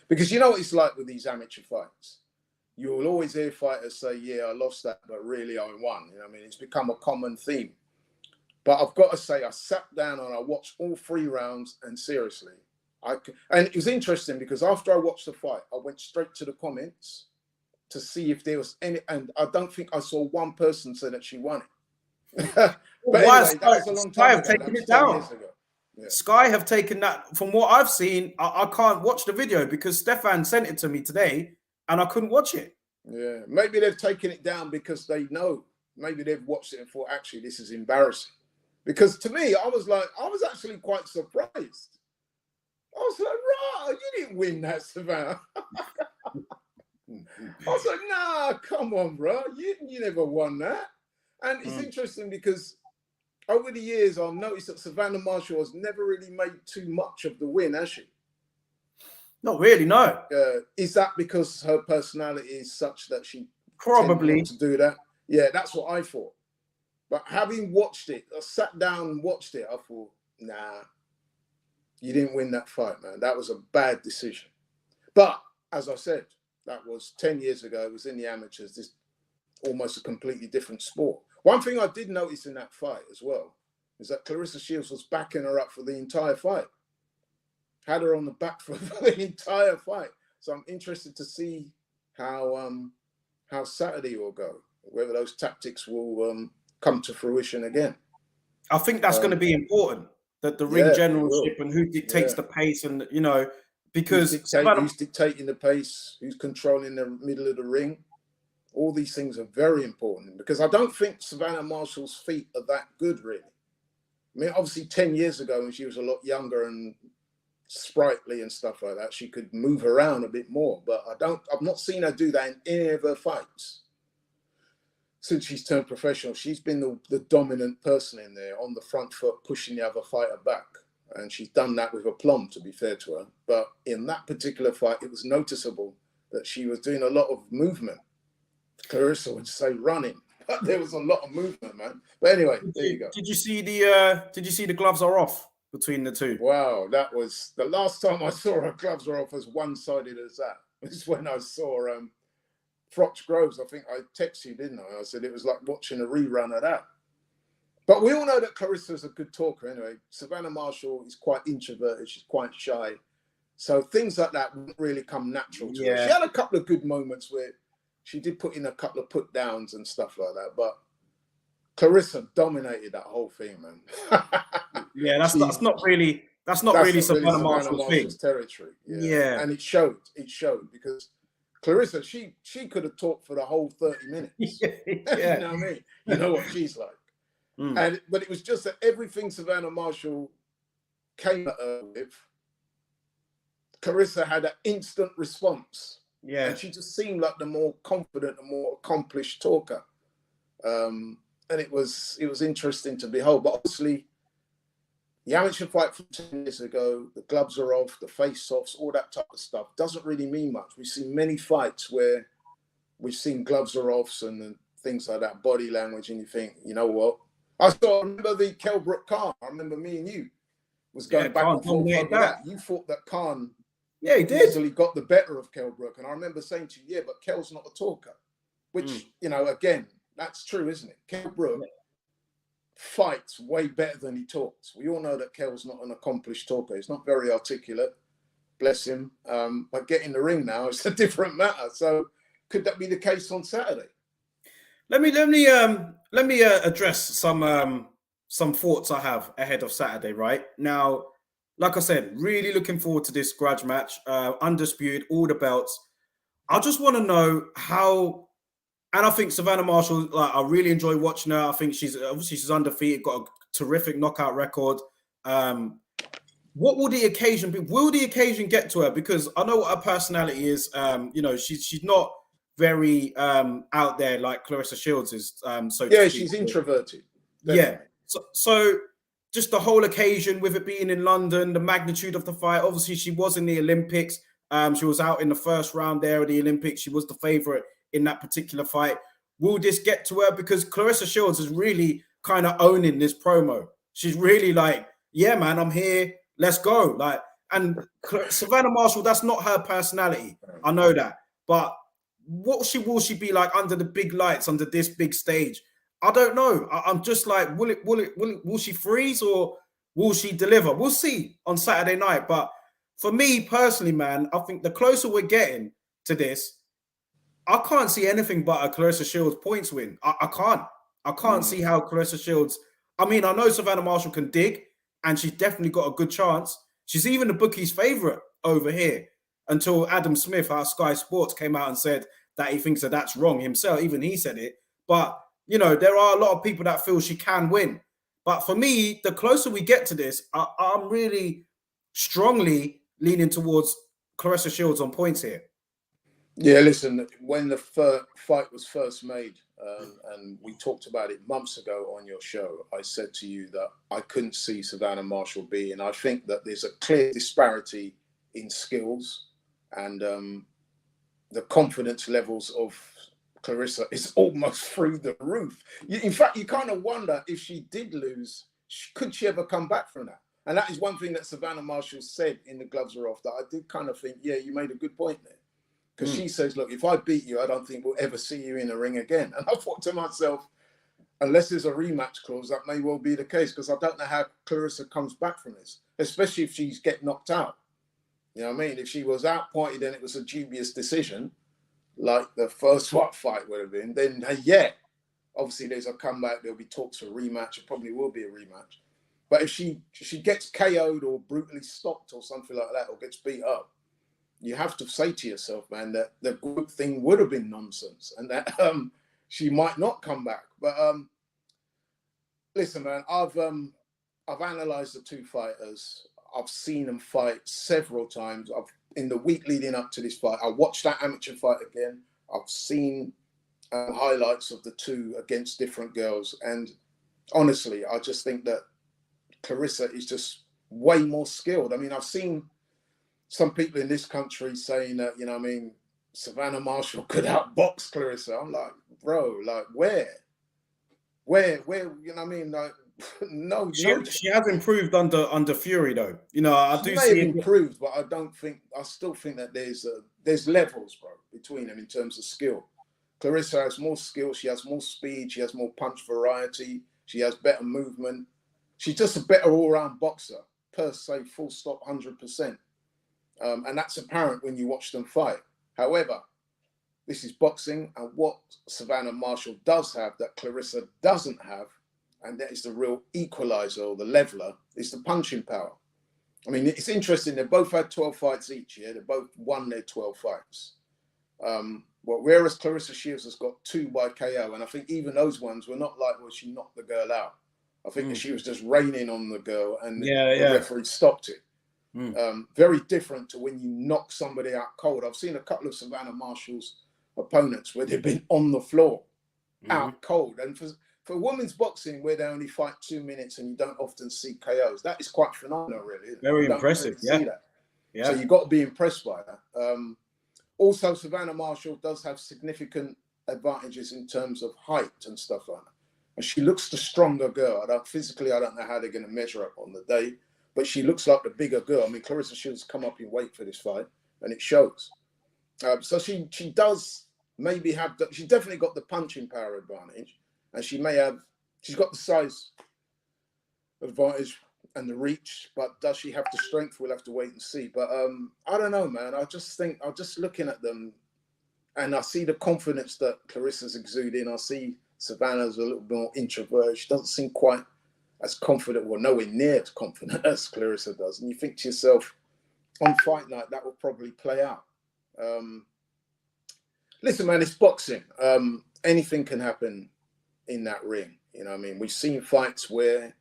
because you know what it's like with these amateur fights. You will always hear fighters say, yeah, I lost that, but really I won. You know what I mean? It's become a common theme. But I've got to say, I sat down and I watched all 3 rounds, and seriously, and it was interesting because after I watched the fight, I went straight to the comments to see if there was any, and I don't think I saw one person say that she won it. But anyway, that was a long time ago. Sky have taken it down. Yeah. Sky have taken that. From what I've seen, I can't watch the video because Stefan sent it to me today, and I couldn't watch it. Yeah, maybe they've taken it down because they know. Maybe they've watched it and thought, actually, this is embarrassing. Because to me, I was actually quite surprised. I was like, right, you didn't win that, Savannah. I was like, nah, come on, bro. You never won that. And it's interesting because over the years, I've noticed that Savannah Marshall has never really made too much of the win, has she? Not really, no. Is that because her personality is such that she Probably tends not to do that? Yeah, that's what I thought. But having watched it, I sat down and watched it, I thought, nah, you didn't win that fight, man. That was a bad decision. But as I said, that was 10 years ago. It was in the amateurs. This almost a completely different sport. One thing I did notice in that fight as well is that Claressa Shields was backing her up for the entire fight. Had her on the back for the entire fight. So I'm interested to see how Saturday will go, whether those tactics will come to fruition again. I think that's going to be important, that the ring generalship and who dictates the pace, and because who's dictating the pace, who's controlling the middle of the ring. All these things are very important, because I don't think Savannah Marshall's feet are that good, really. I mean, obviously 10 years ago when she was a lot younger and sprightly and stuff like that, she could move around a bit more, but I've not seen her do that in any of her fights since she's turned professional. She's been the dominant person in there, on the front foot, pushing the other fighter back. And she's done that with aplomb, to be fair to her. But in that particular fight, it was noticeable that she was doing a lot of movement. Claressa would say running, but there was a lot of movement, man. But anyway, there you go. Did you see the gloves are off between the two? Wow, that was the last time I saw her gloves were off as one-sided as that. It's when I saw Froch Groves. I think I texted you, didn't I? I said it was like watching a rerun of that. But we all know that Claressa's a good talker anyway. Savannah Marshall is quite introverted. She's quite shy. So things like that wouldn't really come natural to her. She had a couple of good moments where she did put in a couple of put downs and stuff like that. But Claressa dominated that whole thing, man. Yeah, that's not really Savannah Marshall's territory. Yeah. And it showed because Claressa, she could have talked for the whole 30 minutes. Yeah. You know what I mean? You know what she's like. But it was just that everything Savannah Marshall came at her with, Claressa had an instant response. Yeah. And she just seemed like the more confident and more accomplished talker. And it was interesting to behold. But obviously, the amateur fight from 10 years ago, the gloves are off, the face-offs, all that type of stuff doesn't really mean much. We've seen many fights where we've seen gloves are offs and things like that, body language, and you think, you know what? I remember the Kell Brook Khan. I remember me and you was going back and forth over that. You thought that Khan he did. easily got the better of Kell Brook. And I remember saying to you, but Kell's not a talker. Which, again, that's true, isn't it? Kell Brook fights way better than he talks. We all know that Kell's not an accomplished talker. He's not very articulate. Bless him. But getting the ring now, it's a different matter. So could that be the case on Saturday? Let me address some thoughts I have ahead of Saturday. Right now, like I said, really looking forward to this grudge match. Undisputed, all the belts. I just want to know how. And I think Savannah Marshall, I really enjoy watching her. I think she's undefeated, got a terrific knockout record. What will the occasion be? Will the occasion get to her? Because I know what her personality is. She's not very out there like Claressa Shields is. She's introverted. Definitely. Yeah. So just the whole occasion, with it being in London, the magnitude of the fight. Obviously, she was in the Olympics. She was out in the first round there of the Olympics. She was the favorite in that particular fight. Will this get to her? Because Claressa Shields is really kind of owning this promo. She's really like, yeah, man, I'm here. Let's go. And Savannah Marshall, that's not her personality. I know that. But what will she be like under the big lights, under this big stage? I don't know. I'm just like, will she freeze or will she deliver? We'll see on Saturday night. But for me personally, man, I think the closer we're getting to this, I can't see anything but a Claressa Shields points win. I can't see how Claressa Shields. I mean, I know Savannah Marshall can dig, and she's definitely got a good chance. She's even the bookies' favorite over here until Adam Smith, our Sky Sports, came out and said that he thinks that that's wrong himself. Even he said it. But, there are a lot of people that feel she can win. But for me, the closer we get to this, I'm really strongly leaning towards Clarissa Shields on points here. Yeah, listen, when the fight was first made, and we talked about it months ago on your show, I said to you that I couldn't see Savannah Marshall beating. I think that there's a clear disparity in skills, and the confidence levels of Clarissa is almost through the roof. In fact, you kind of wonder if she did lose, could she ever come back from that? And that is one thing that Savannah Marshall said in The Gloves Are Off that I did kind of think, yeah, you made a good point there. Because she says, look, if I beat you, I don't think we'll ever see you in a ring again. And I thought to myself, unless there's a rematch clause, that may well be the case, because I don't know how Clarissa comes back from this, especially if she's get knocked out. You know what I mean? If she was outpointed and it was a dubious decision, like the first fight would have been, then yeah, obviously there's a comeback, there'll be talks for a rematch, it probably will be a rematch. But if she gets KO'd or brutally stopped or something like that, or gets beat up, you have to say to yourself, man, that the good thing would have been nonsense and that she might not come back. But listen, man, I've analysed the two fighters. I've seen them fight several times. In the week leading up to this fight, I watched that amateur fight again. I've seen highlights of the two against different girls. And honestly, I just think that Clarissa is just way more skilled. I mean, I've seen some people in this country saying that, you know what I mean, Savannah Marshall could outbox Clarissa. I'm like, bro, like where, you know what I mean? Like, no. She has improved under Fury, though. You know, I do see see it improved, but I still think that there's levels, bro, between them in terms of skill. Clarissa has more skill, she has more speed, she has more punch variety, she has better movement. She's just a better all-round boxer, per se, full stop, 100%. And that's apparent when you watch them fight. However, this is boxing, and what Savannah Marshall does have that Clarissa doesn't have, and that is the real equalizer or the leveler, is the punching power. I mean, it's interesting. They both had 12 fights each year. They both won their 12 fights. Whereas Clarissa Shields has got 2 by KO, and I think even those ones were not like, well, she knocked the girl out. I think that she was just raining on the girl, and the referee stopped it. Very different to when you knock somebody out cold. I've seen a couple of Savannah Marshall's opponents where they've been on the floor, out cold. And for women's boxing, where they only fight 2 minutes and you don't often see KOs, that is quite phenomenal, really. Very impressive, really So you've got to be impressed by that. Also, Savannah Marshall does have significant advantages in terms of height and stuff like that. And she looks the stronger girl. I don't know how they're going to measure up on the day, but she looks like the bigger girl. I mean, Clarissa Shields come up in weight for this fight, and it shows. So she does maybe have she's definitely got the punching power advantage, and she's got the size advantage and the reach, but does she have the strength? We'll have to wait and see. But I don't know, man. I just think I'm just looking at them, and I see the confidence that Clarissa's exuding. I see Savannah's a little bit more introverted. She doesn't seem quite as confident, or nowhere near as confident as Clarissa does. And you think to yourself, on fight night, that will probably play out. Listen, man, it's boxing. Anything can happen in that ring. You know what I mean? We've seen fights where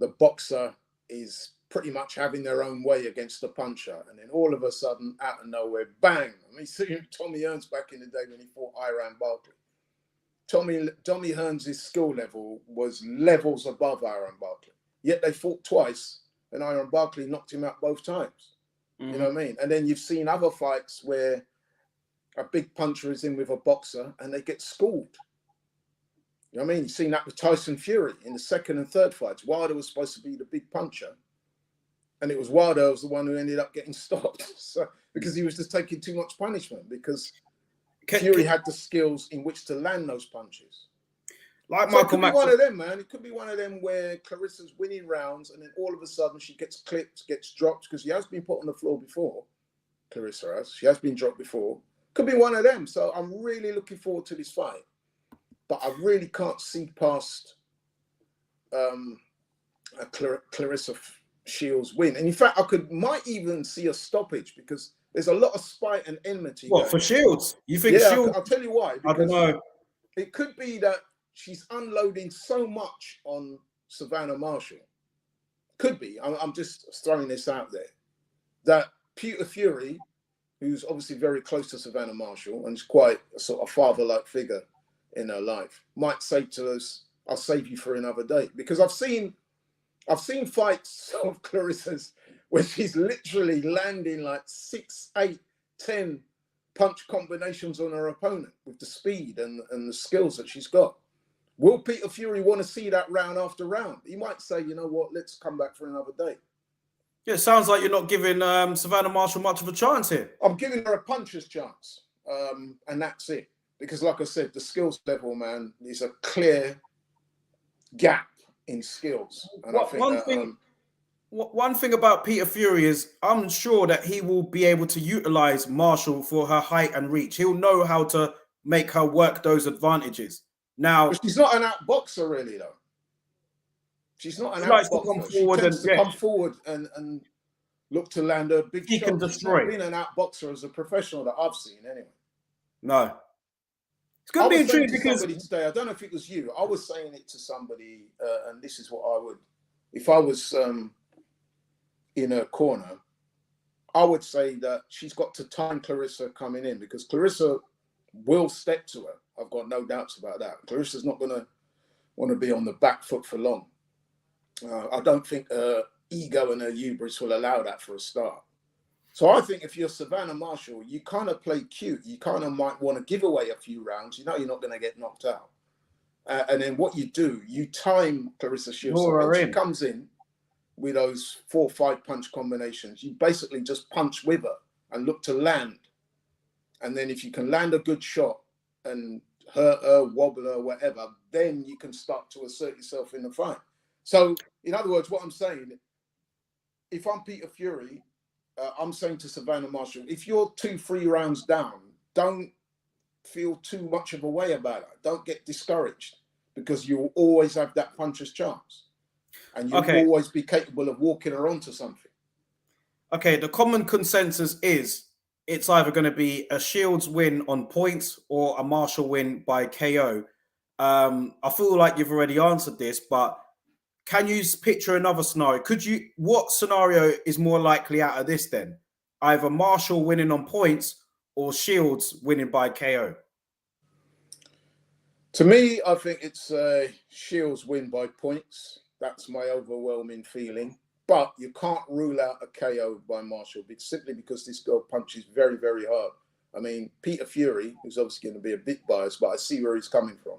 the boxer is pretty much having their own way against the puncher, and then all of a sudden, out of nowhere, bang! I mean, see Tommy Hearns back in the day when he fought Iran Barkley. Tommy Hearns' skill level was levels above Iran Barkley. Yet they fought twice, and Iran Barkley knocked him out both times. You know what I mean? And then you've seen other fights where a big puncher is in with a boxer and they get schooled. You know what I mean? You've seen that with Tyson Fury in the second and third fights. Wilder was supposed to be the big puncher, and it was Wilder who was the one who ended up getting stopped. So because he was just taking too much punishment, because Fury had the skills in which to land those punches. Like so Michael it could Mack, be one of them, man. It could be one of them where Clarissa's winning rounds, and then all of a sudden she gets clipped, gets dropped, because she has been put on the floor before. Clarissa has. She has been dropped before. Could be one of them. So I'm really looking forward to this fight, but I really can't see past a Clarissa Shields win. And in fact, might even see a stoppage, because there's a lot of spite and enmity. What, for Shields? You think Shields? I'll tell you why. I don't know. It could be that she's unloading so much on Savannah Marshall. Could be. I'm just throwing this out there. That Peter Fury, who's obviously very close to Savannah Marshall and is quite a sort of father-like figure in her life, might say to us, "I'll save you for another day." Because I've seen fights of Clarissa's where she's literally landing like 6, 8, 10 punch combinations on her opponent with the speed and the skills that she's got. Will Peter Fury want to see that round after round? He might say, you know what, let's come back for another day. Yeah, it sounds like you're not giving Savannah Marshall much of a chance here. I'm giving her a puncher's chance, and that's it. Because like I said, the skills level, man, is a clear gap in skills. And I think one thing about Peter Fury is I'm sure that he will be able to utilize Marshall for her height and reach. He'll know how to make her work those advantages. Now, she's not an outboxer, really, though. She's not an outboxer. She tends to come forward and look to land a big shot. She's not been an outboxer as a professional that I've seen, anyway. No. It's going to be intriguing because today, I don't know if it was you. I was saying it to somebody, and this is what I would, if I was in her corner, I would say that she's got to time Clarissa coming in, because Clarissa will step to her. I've got no doubts about that. Clarissa's not going to want to be on the back foot for long. I don't think her ego and her hubris will allow that for a start. So I think if you're Savannah Marshall, you kind of play cute. You kind of might want to give away a few rounds. You know you're not going to get knocked out. And then what you do, you time Clarissa Shields. When she comes in with those 4 or 5 punch combinations, you basically just punch with her and look to land. And then if you can land a good shot and hurt her, wobble her, whatever, then you can start to assert yourself in the fight. So, in other words, what I'm saying, if I'm Peter Fury, I'm saying to Savannah Marshall, if you're 2-3 rounds down, don't feel too much of a way about it. Don't get discouraged, because you'll always have that puncher's chance. And you'll always be capable of walking her onto something. Okay, the common consensus is it's either going to be a Shields win on points or a Marshall win by KO. I feel like you've already answered this, but can you picture another scenario? What scenario is more likely out of this then? Either Marshall winning on points or Shields winning by KO? To me, I think it's Shields win by points. That's my overwhelming feeling. But you can't rule out a KO by Marshall simply because this girl punches very, very hard. I mean, Peter Fury, who's obviously going to be a bit biased, but I see where he's coming from.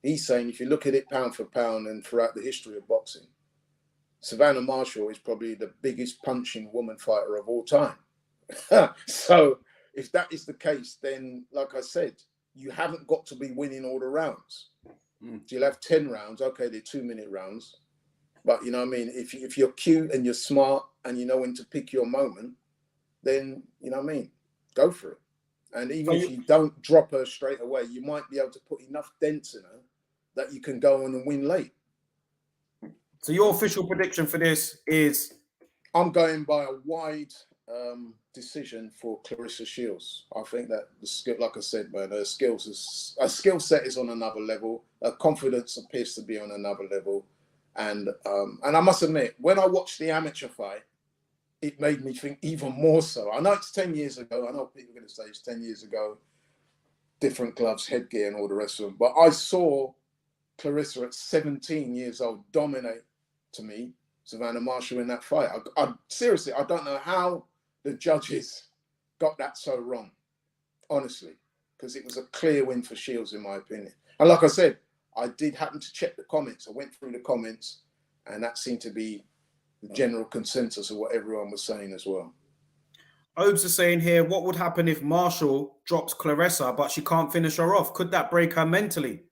He's saying if you look at it pound for pound and throughout the history of boxing, Savannah Marshall is probably the biggest punching woman fighter of all time. So if that is the case, then like I said, you haven't got to be winning all the rounds. So you'll have 10 rounds. Okay, they're 2-minute rounds. But you know what I mean? If you're cute and you're smart and you know when to pick your moment, then, you know what I mean, go for it. And even if you don't drop her straight away, you might be able to put enough dents in her that you can go on and win late. So your official prediction for this is? I'm going by a wide decision for Clarissa Shields. I think that the skill, like I said, man, her skill set is on another level. Her confidence appears to be on another level. And I must admit, when I watched the amateur fight, it made me think even more so. I know it's 10 years ago. I know people are going to say it's 10 years ago, different gloves, headgear, and all the rest of them. But I saw Clarissa at 17 years old dominate, to me, Savannah Marshall in that fight. Seriously, I don't know how the judges got that so wrong, honestly, because it was a clear win for Shields, in my opinion. And like I said, I did happen to check the comments. I went through the comments, and that seemed to be the general consensus of what everyone was saying as well. Obes is saying here, what would happen if Marshall drops Clarissa, but she can't finish her off? Could that break her mentally?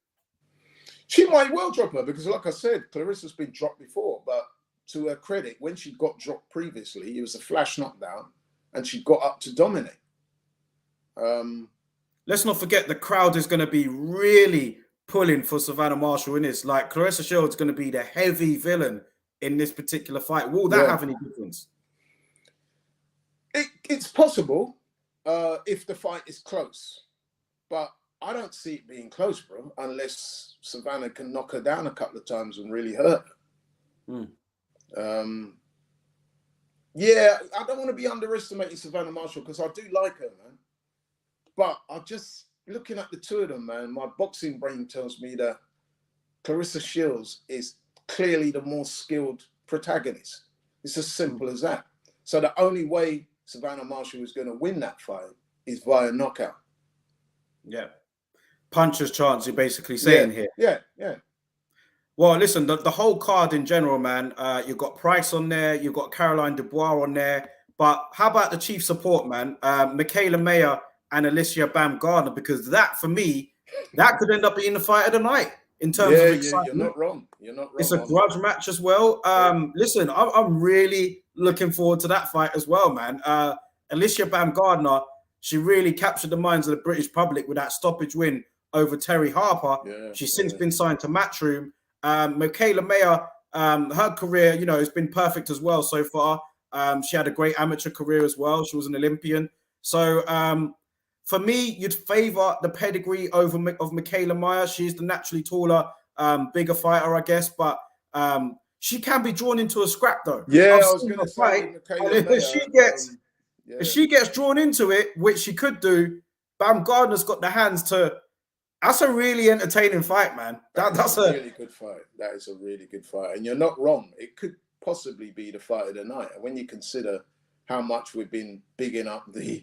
She might well drop her, because like I said, Clarissa's been dropped before, but to her credit, when she got dropped previously, it was a flash knockdown, and she got up to dominate. Let's not forget the crowd is going to be really pulling for Savannah Marshall in this. Like, Clarissa Shields is going to be the heavy villain in this particular fight. Will that have any difference? It's possible if the fight is close, but I don't see it being close, bro, unless Savannah can knock her down a couple of times and really hurt her. Mm. Yeah, I don't want to be underestimating Savannah Marshall because I do like her, man. But I just looking at the two of them, man. My boxing brain tells me that Claressa Shields is clearly the more skilled protagonist. It's as simple as that. So the only way Savannah Marshall is going to win that fight is via knockout. Yeah. Puncher's chance, you're basically saying here. Yeah. Well, listen, the whole card in general, man, you've got Price on there, you've got Caroline Dubois on there. But how about the chief support, man? Michaela Mayer and Alicia Baumgardner, because that, for me, that could end up being the fight of the night in terms of excitement. You're not wrong. It's a grudge match as well. Listen, I'm really looking forward to that fight as well, man. Alicia Baumgardner, she really captured the minds of the British public with that stoppage win over Terry Harper. She's since been signed to Matchroom. Michaela Mayer, her career, has been perfect as well so far. She had a great amateur career as well. She was an Olympian. So for me, you'd favor the pedigree of Michaela Mayer. She's the naturally taller, bigger fighter, I guess, but she can be drawn into a scrap though. Yeah, I was going to say, if she gets drawn into it, which she could do, Baumgardner's got the hands to. That's a really entertaining fight, man. That's a really good fight. That is a really good fight, and you're not wrong. It could possibly be the fight of the night. And when you consider how much we've been bigging up the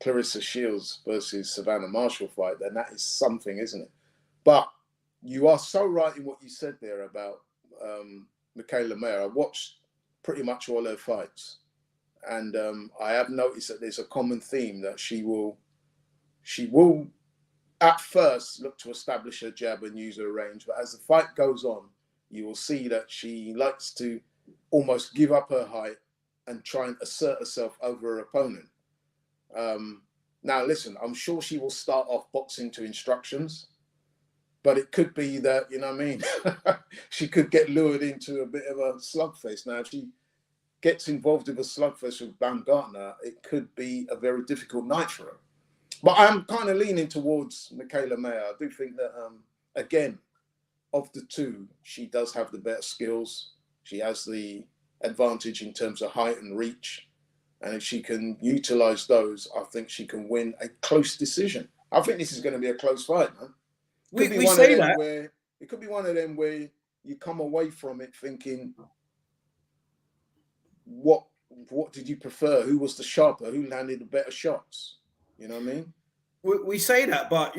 Claressa Shields versus Savannah Marshall fight, then that is something, isn't it? But you are so right in what you said there about Michaela Mayer. I watched pretty much all her fights, and I have noticed that there's a common theme that she will at first look to establish her jab and use her range, but as the fight goes on, you will see that she likes to almost give up her height and try and assert herself over her opponent. Now, listen, I'm sure she will start off boxing to instructions, but it could be that, you know what I mean, she could get lured into a bit of a slugfest. Now, if she gets involved with a slugfest with Baumgardner, it could be a very difficult night for her. But I'm kind of leaning towards Michaela Mayer. I do think that, again, of the two, she does have the better skills. She has the advantage in terms of height and reach. And if she can utilize those, I think she can win a close decision. I think this is going to be a close fight, man. We say that. It could be one of them where you come away from it thinking, what did you prefer? Who was the sharper? Who landed the better shots? You know what I mean? We say that, but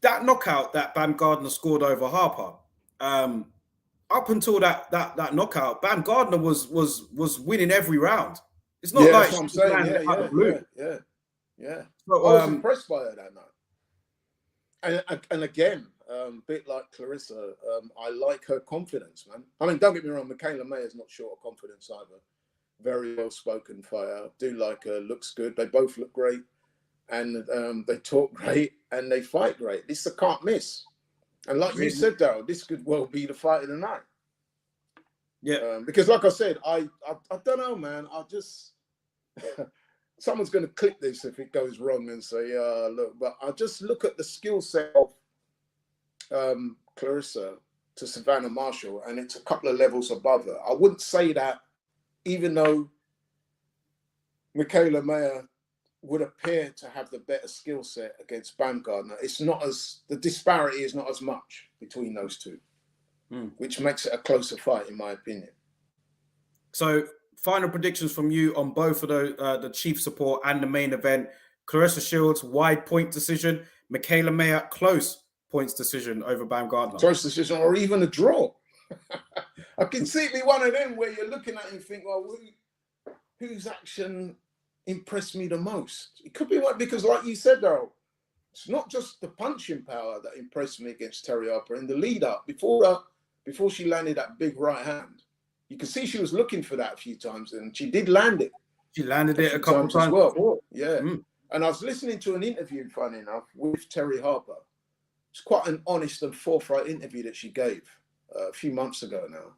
that knockout that Baumgardner scored over Harper, up until that knockout, Baumgardner was winning every round. It's not like that's what I'm saying. Yeah. So, I was impressed by her that night. And again, bit like Claressa, I like her confidence, man. I mean, don't get me wrong, Michaela Mayer's not short of confidence either. Very well-spoken fighter. Do like her, looks good. They both look great. And they talk great and they fight great. This is a can't miss. And like you said, Daryl, this could well be the fight of the night. Yeah. Because like I said, I don't know, man. I just... someone's going to clip this if it goes wrong and say, look, but I just look at the skill set of Claressa to Savannah Marshall, and it's a couple of levels above her. I wouldn't say that, even though Michaela Mayer would appear to have the better skill set against Baumgardner. The disparity is not as much between those two, which makes it a closer fight, in my opinion. So, final predictions from you on both of the chief support and the main event. Claressa Shields, wide point decision. Michaela Mayer, close points decision over Baumgardner. Close decision or even a draw. I can see it be one of them where you're looking at it and think, well, whose action impressed me the most? It could be one, because like you said, Daryl, it's not just the punching power that impressed me against Terry Harper. In the lead up, before she landed that big right hand, you could see she was looking for that a few times, and she did land it. She landed it a couple times as well. Before. Yeah. And I was listening to an interview, funny enough, with Terry Harper. It's quite an honest and forthright interview that she gave a few months ago now.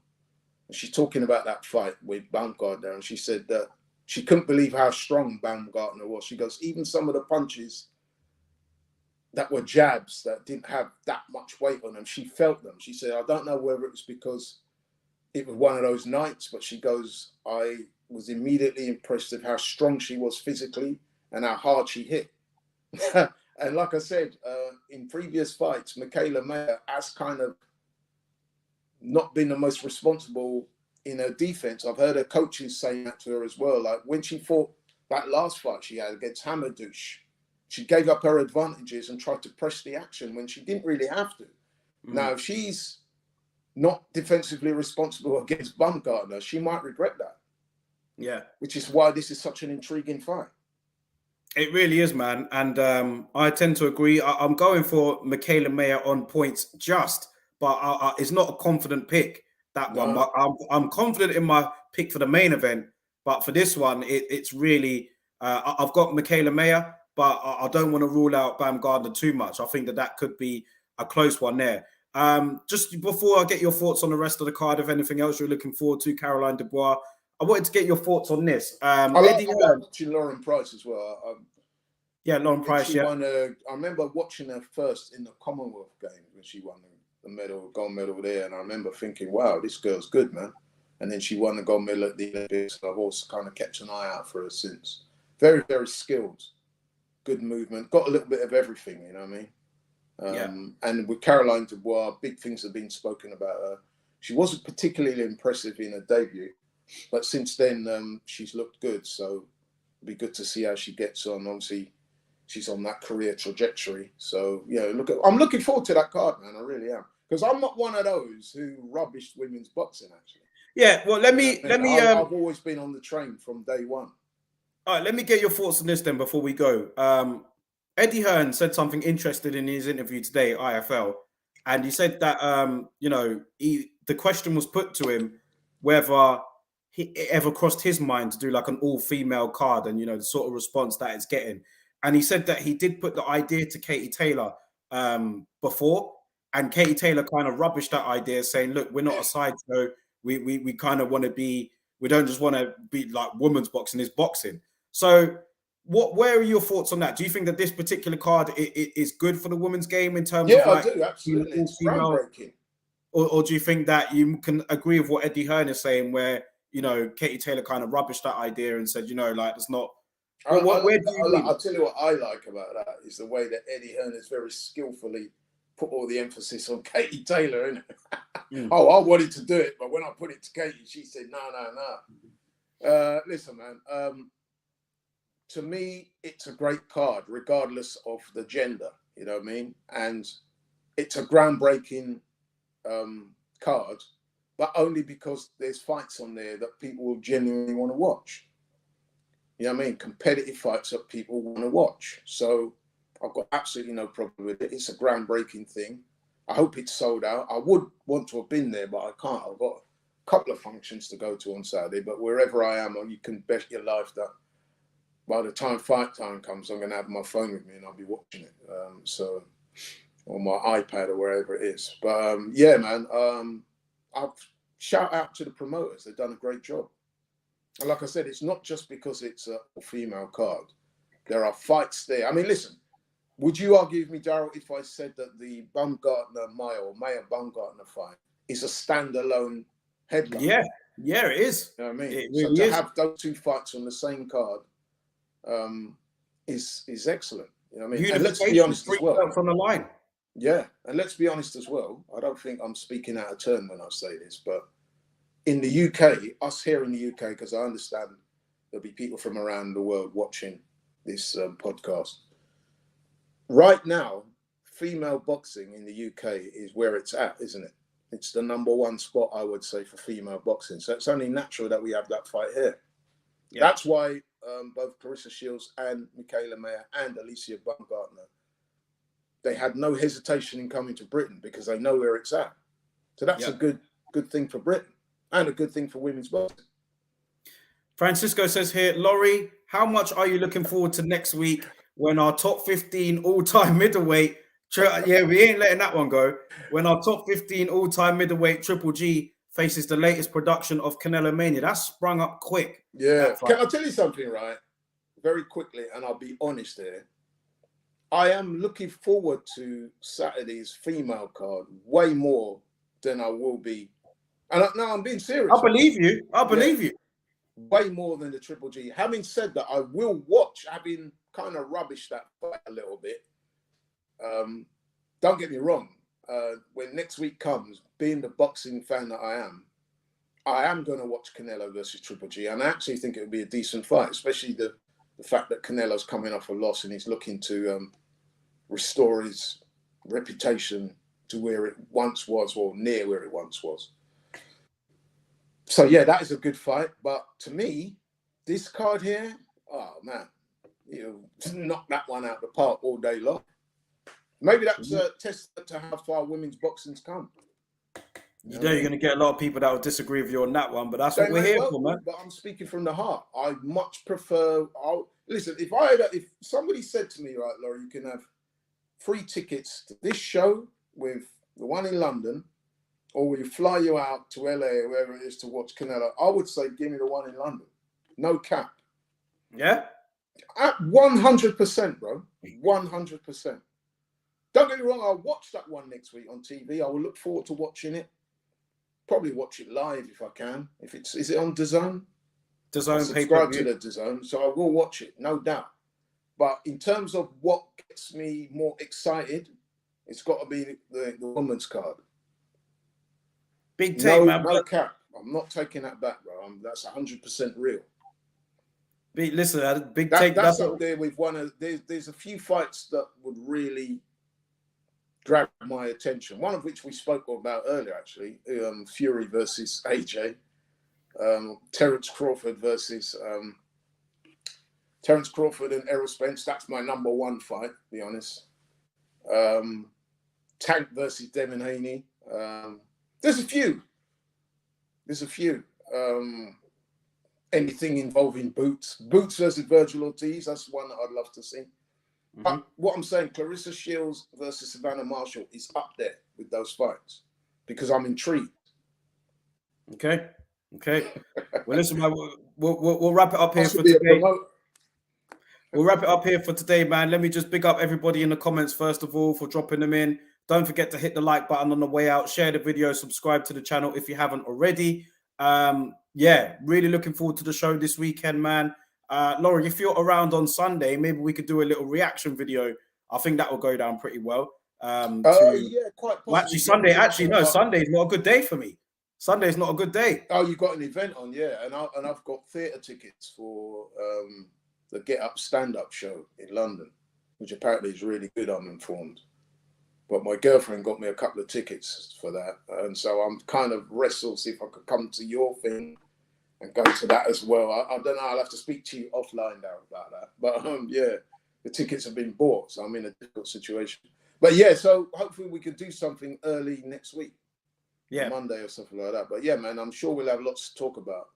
And she's talking about that fight with Baumgardner, and she said that she couldn't believe how strong Baumgardner was. She goes, even some of the punches that were jabs that didn't have that much weight on them, she felt them. She said, I don't know whether it was because it was one of those nights, but she goes, I was immediately impressed with how strong she was physically and how hard she hit. And like I said, in previous fights, Michaela Mayer has kind of not been the most responsible in her defense. I've heard her coaches saying that to her as well. Like when she fought that last fight she had against Hamadouche, she gave up her advantages and tried to press the action when she didn't really have to. Now, if she's not defensively responsible against Baumgartner, she might regret that. Yeah. Which is why this is such an intriguing fight. It really is, man. And I tend to agree. I'm going for Michaela Mayer on points just, but it's not a confident pick, that one. But I'm confident in my pick for the main event. But for this one, it's really, I've got Michaela Mayer, but I don't want to rule out Baumgartner too much. I think that could be a close one there. Just before I get your thoughts on the rest of the card, if anything else you're looking forward to, Caroline Dubois, I wanted to get your thoughts on this. I like watching Lauren Price as well. Yeah, Lauren Price. She won I remember watching her first in the Commonwealth Games when she won the medal, gold medal there, and I remember thinking, "Wow, this girl's good, man." And then she won the gold medal at the Olympics. I've also kind of kept an eye out for her since. Very, very skilled, good movement, got a little bit of everything. You know what I mean? And with Caroline Dubois, big things have been spoken about her. She wasn't particularly impressive in her debut, but since then she's looked good. So it'll be good to see how she gets on. Obviously, she's on that career trajectory. So I'm looking forward to that card, man. I really am, because I'm not one of those who rubbished women's boxing. Actually, yeah. Well, I've always been on the train from day one. All right, let me get your thoughts on this then before we go. Eddie Hearn said something interesting in his interview today, IFL, and he said that the question was put to him whether it ever crossed his mind to do like an all-female card, and the sort of response that it's getting. And he said that he did put the idea to Katie Taylor before, and Katie Taylor kind of rubbished that idea, saying, "Look, we're not a sideshow. We kind of want to be. We don't just want to be like women's boxing is boxing." So, where are your thoughts on that? Do you think that this particular card is good for the women's game in terms of I do, absolutely. It's groundbreaking. Or do you think that you can agree with what Eddie Hearn is saying, where Katie Taylor kind of rubbished that idea and said, it's not. I'll tell you what I like about that is the way that Eddie Hearn has very skillfully put all the emphasis on Katie Taylor, innit? Oh, I wanted to do it, but when I put it to Katie, she said, no. Listen, man, to me, it's a great card, regardless of the gender, you know what I mean? And it's a groundbreaking card, but only because there's fights on there that people will genuinely want to watch. You know what I mean? Competitive fights that people want to watch. So I've got absolutely no problem with it. It's a groundbreaking thing. I hope it's sold out. I would want to have been there, but I can't. I've got a couple of functions to go to on Saturday, but wherever I am, you can bet your life that by the time fight time comes, I'm going to have my phone with me and I'll be watching it. Or my iPad or wherever it is. But yeah, man, I'll shout out to the promoters. They've done a great job. And like I said, it's not just because it's a female card. There are fights there. I mean, listen, would you argue with me, Daryl, if I said that the Mayer Baumgartner fight is a standalone headline? Yeah, it is. You know what I mean? It really so to is. have those two fights on the same card is excellent. You know what I mean? And let's be honest as well. From the line. Yeah, and let's be honest as well. I don't think I'm speaking out of turn when I say this, but in the UK, us here in the UK, because I understand there'll be people from around the world watching this podcast. Right now, female boxing in the UK is where it's at, isn't it? It's the number one spot, I would say, for female boxing. So it's only natural that we have that fight here. Yeah. That's why both Clarissa Shields and Michaela Mayer and Alicia Baumgartner, they had no hesitation in coming to Britain because they know where it's at. So that's a good thing for Britain and a good thing for women's boxing. Francisco says here, Laurie, how much are you looking forward to next week when our top 15 all-time middleweight, we ain't letting that one go, when our top 15 all-time middleweight Triple G faces the latest production of Canelo Mania? That sprung up quick. Yeah. Can I tell you something, right? Very quickly, and I'll be honest here. I am looking forward to Saturday's female card way more than I will be And no, I'm being serious. I believe you. I believe you. Way more than the Triple G. Having said that, I will watch, having kind of rubbished that fight a little bit. Don't get me wrong. When next week comes, being the boxing fan that I am going to watch Canelo versus Triple G. And I actually think it would be a decent fight, especially the fact that Canelo's coming off a loss and he's looking to restore his reputation to where it once was, or near where it once was. So, yeah, that is a good fight. But to me, this card here, oh, man, knock that one out the park all day long. Maybe that's a testament to how far women's boxing's come. You know, you're going to get a lot of people that will disagree with you on that one, but that's what we're here for, man. But I'm speaking from the heart. I much prefer. Listen, if somebody said to me, right, Laurie, you can have free tickets to this show with the one in London, or we fly you out to LA or wherever it is to watch Canelo, I would say, give me the one in London. No cap. Yeah? At 100%, bro. 100%. Don't get me wrong, I'll watch that one next week on TV. I will look forward to watching it. Probably watch it live if I can. Is it on DAZN? DAZN, subscribe to the DAZN, so I will watch it, no doubt. But in terms of what gets me more excited, it's got to be the women's card. Big take, man. No cap. I'm not taking that back, bro. That's 100% real. Listen, big take. That's up there with one of. There's a few fights that would really grab my attention. One of which we spoke about earlier, actually. Fury versus AJ. Terence Crawford versus Terence Crawford and Errol Spence. That's my number one fight, to be honest. Tank versus Devin Haney. There's a few. Anything involving Boots versus Virgil Ortiz. That's one that I'd love to see. Mm-hmm. But what I'm saying, Clarissa Shields versus Savannah Marshall is up there with those fights because I'm intrigued. Okay. Well, listen, man, we'll wrap it up here for today. We'll wrap it up here for today, man. Let me just big up everybody in the comments, first of all, for dropping them in. Don't forget to hit the like button on the way out. Share the video. Subscribe to the channel if you haven't already. Yeah, really looking forward to the show this weekend, man. Laurie, if you're around on Sunday, maybe we could do a little reaction video. I think that will go down pretty well. Yeah, quite possibly. Well, actually, no, Sunday's not a good day for me. Sunday's not a good day. Oh, you got an event on, yeah. And I've got theatre tickets for the Get Up stand-up show in London, which apparently is really good, I'm informed. But my girlfriend got me a couple of tickets for that. And so I'm kind of wrestled, see if I could come to your thing and go to that as well. I don't know. I'll have to speak to you offline now about that. But yeah, the tickets have been bought, so I'm in a difficult situation. But yeah, so hopefully we could do something early next week. Yeah, Monday or something like that. But yeah, man, I'm sure we'll have lots to talk about.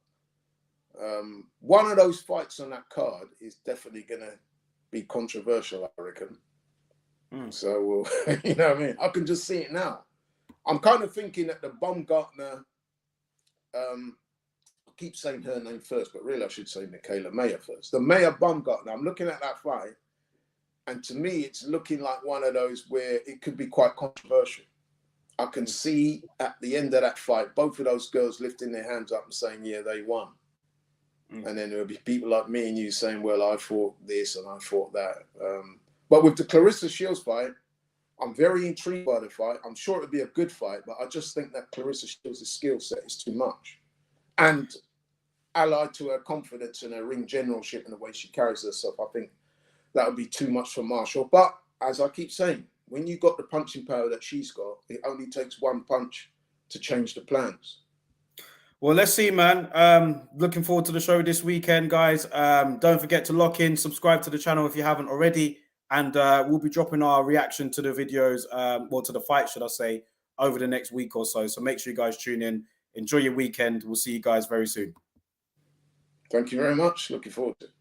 One of those fights on that card is definitely going to be controversial, I reckon. So, you know what I mean? I can just see it now. I'm kind of thinking that the Baumgartner, I keep saying her name first, but really I should say Michaela Mayer first. The Mayer Baumgartner, I'm looking at that fight, and to me, it's looking like one of those where it could be quite controversial. I can see at the end of that fight, both of those girls lifting their hands up and saying, yeah, they won. And then there'll be people like me and you saying, well, I fought this and I fought that. But with the Clarissa Shields fight, I'm very intrigued by the fight. I'm sure it'll be a good fight, but I just think that Clarissa Shields' skill set is too much. And allied to her confidence and her ring generalship and the way she carries herself, I think that would be too much for Marshall. But as I keep saying, when you've got the punching power that she's got, it only takes one punch to change the plans. Well, let's see, man. Looking forward to the show this weekend, guys. Don't forget to lock in, subscribe to the channel if you haven't already. And we'll be dropping our reaction to the videos, well, to the fight, should I say, over the next week or so. So make sure you guys tune in. Enjoy your weekend. We'll see you guys very soon. Thank you very much. Looking forward to it.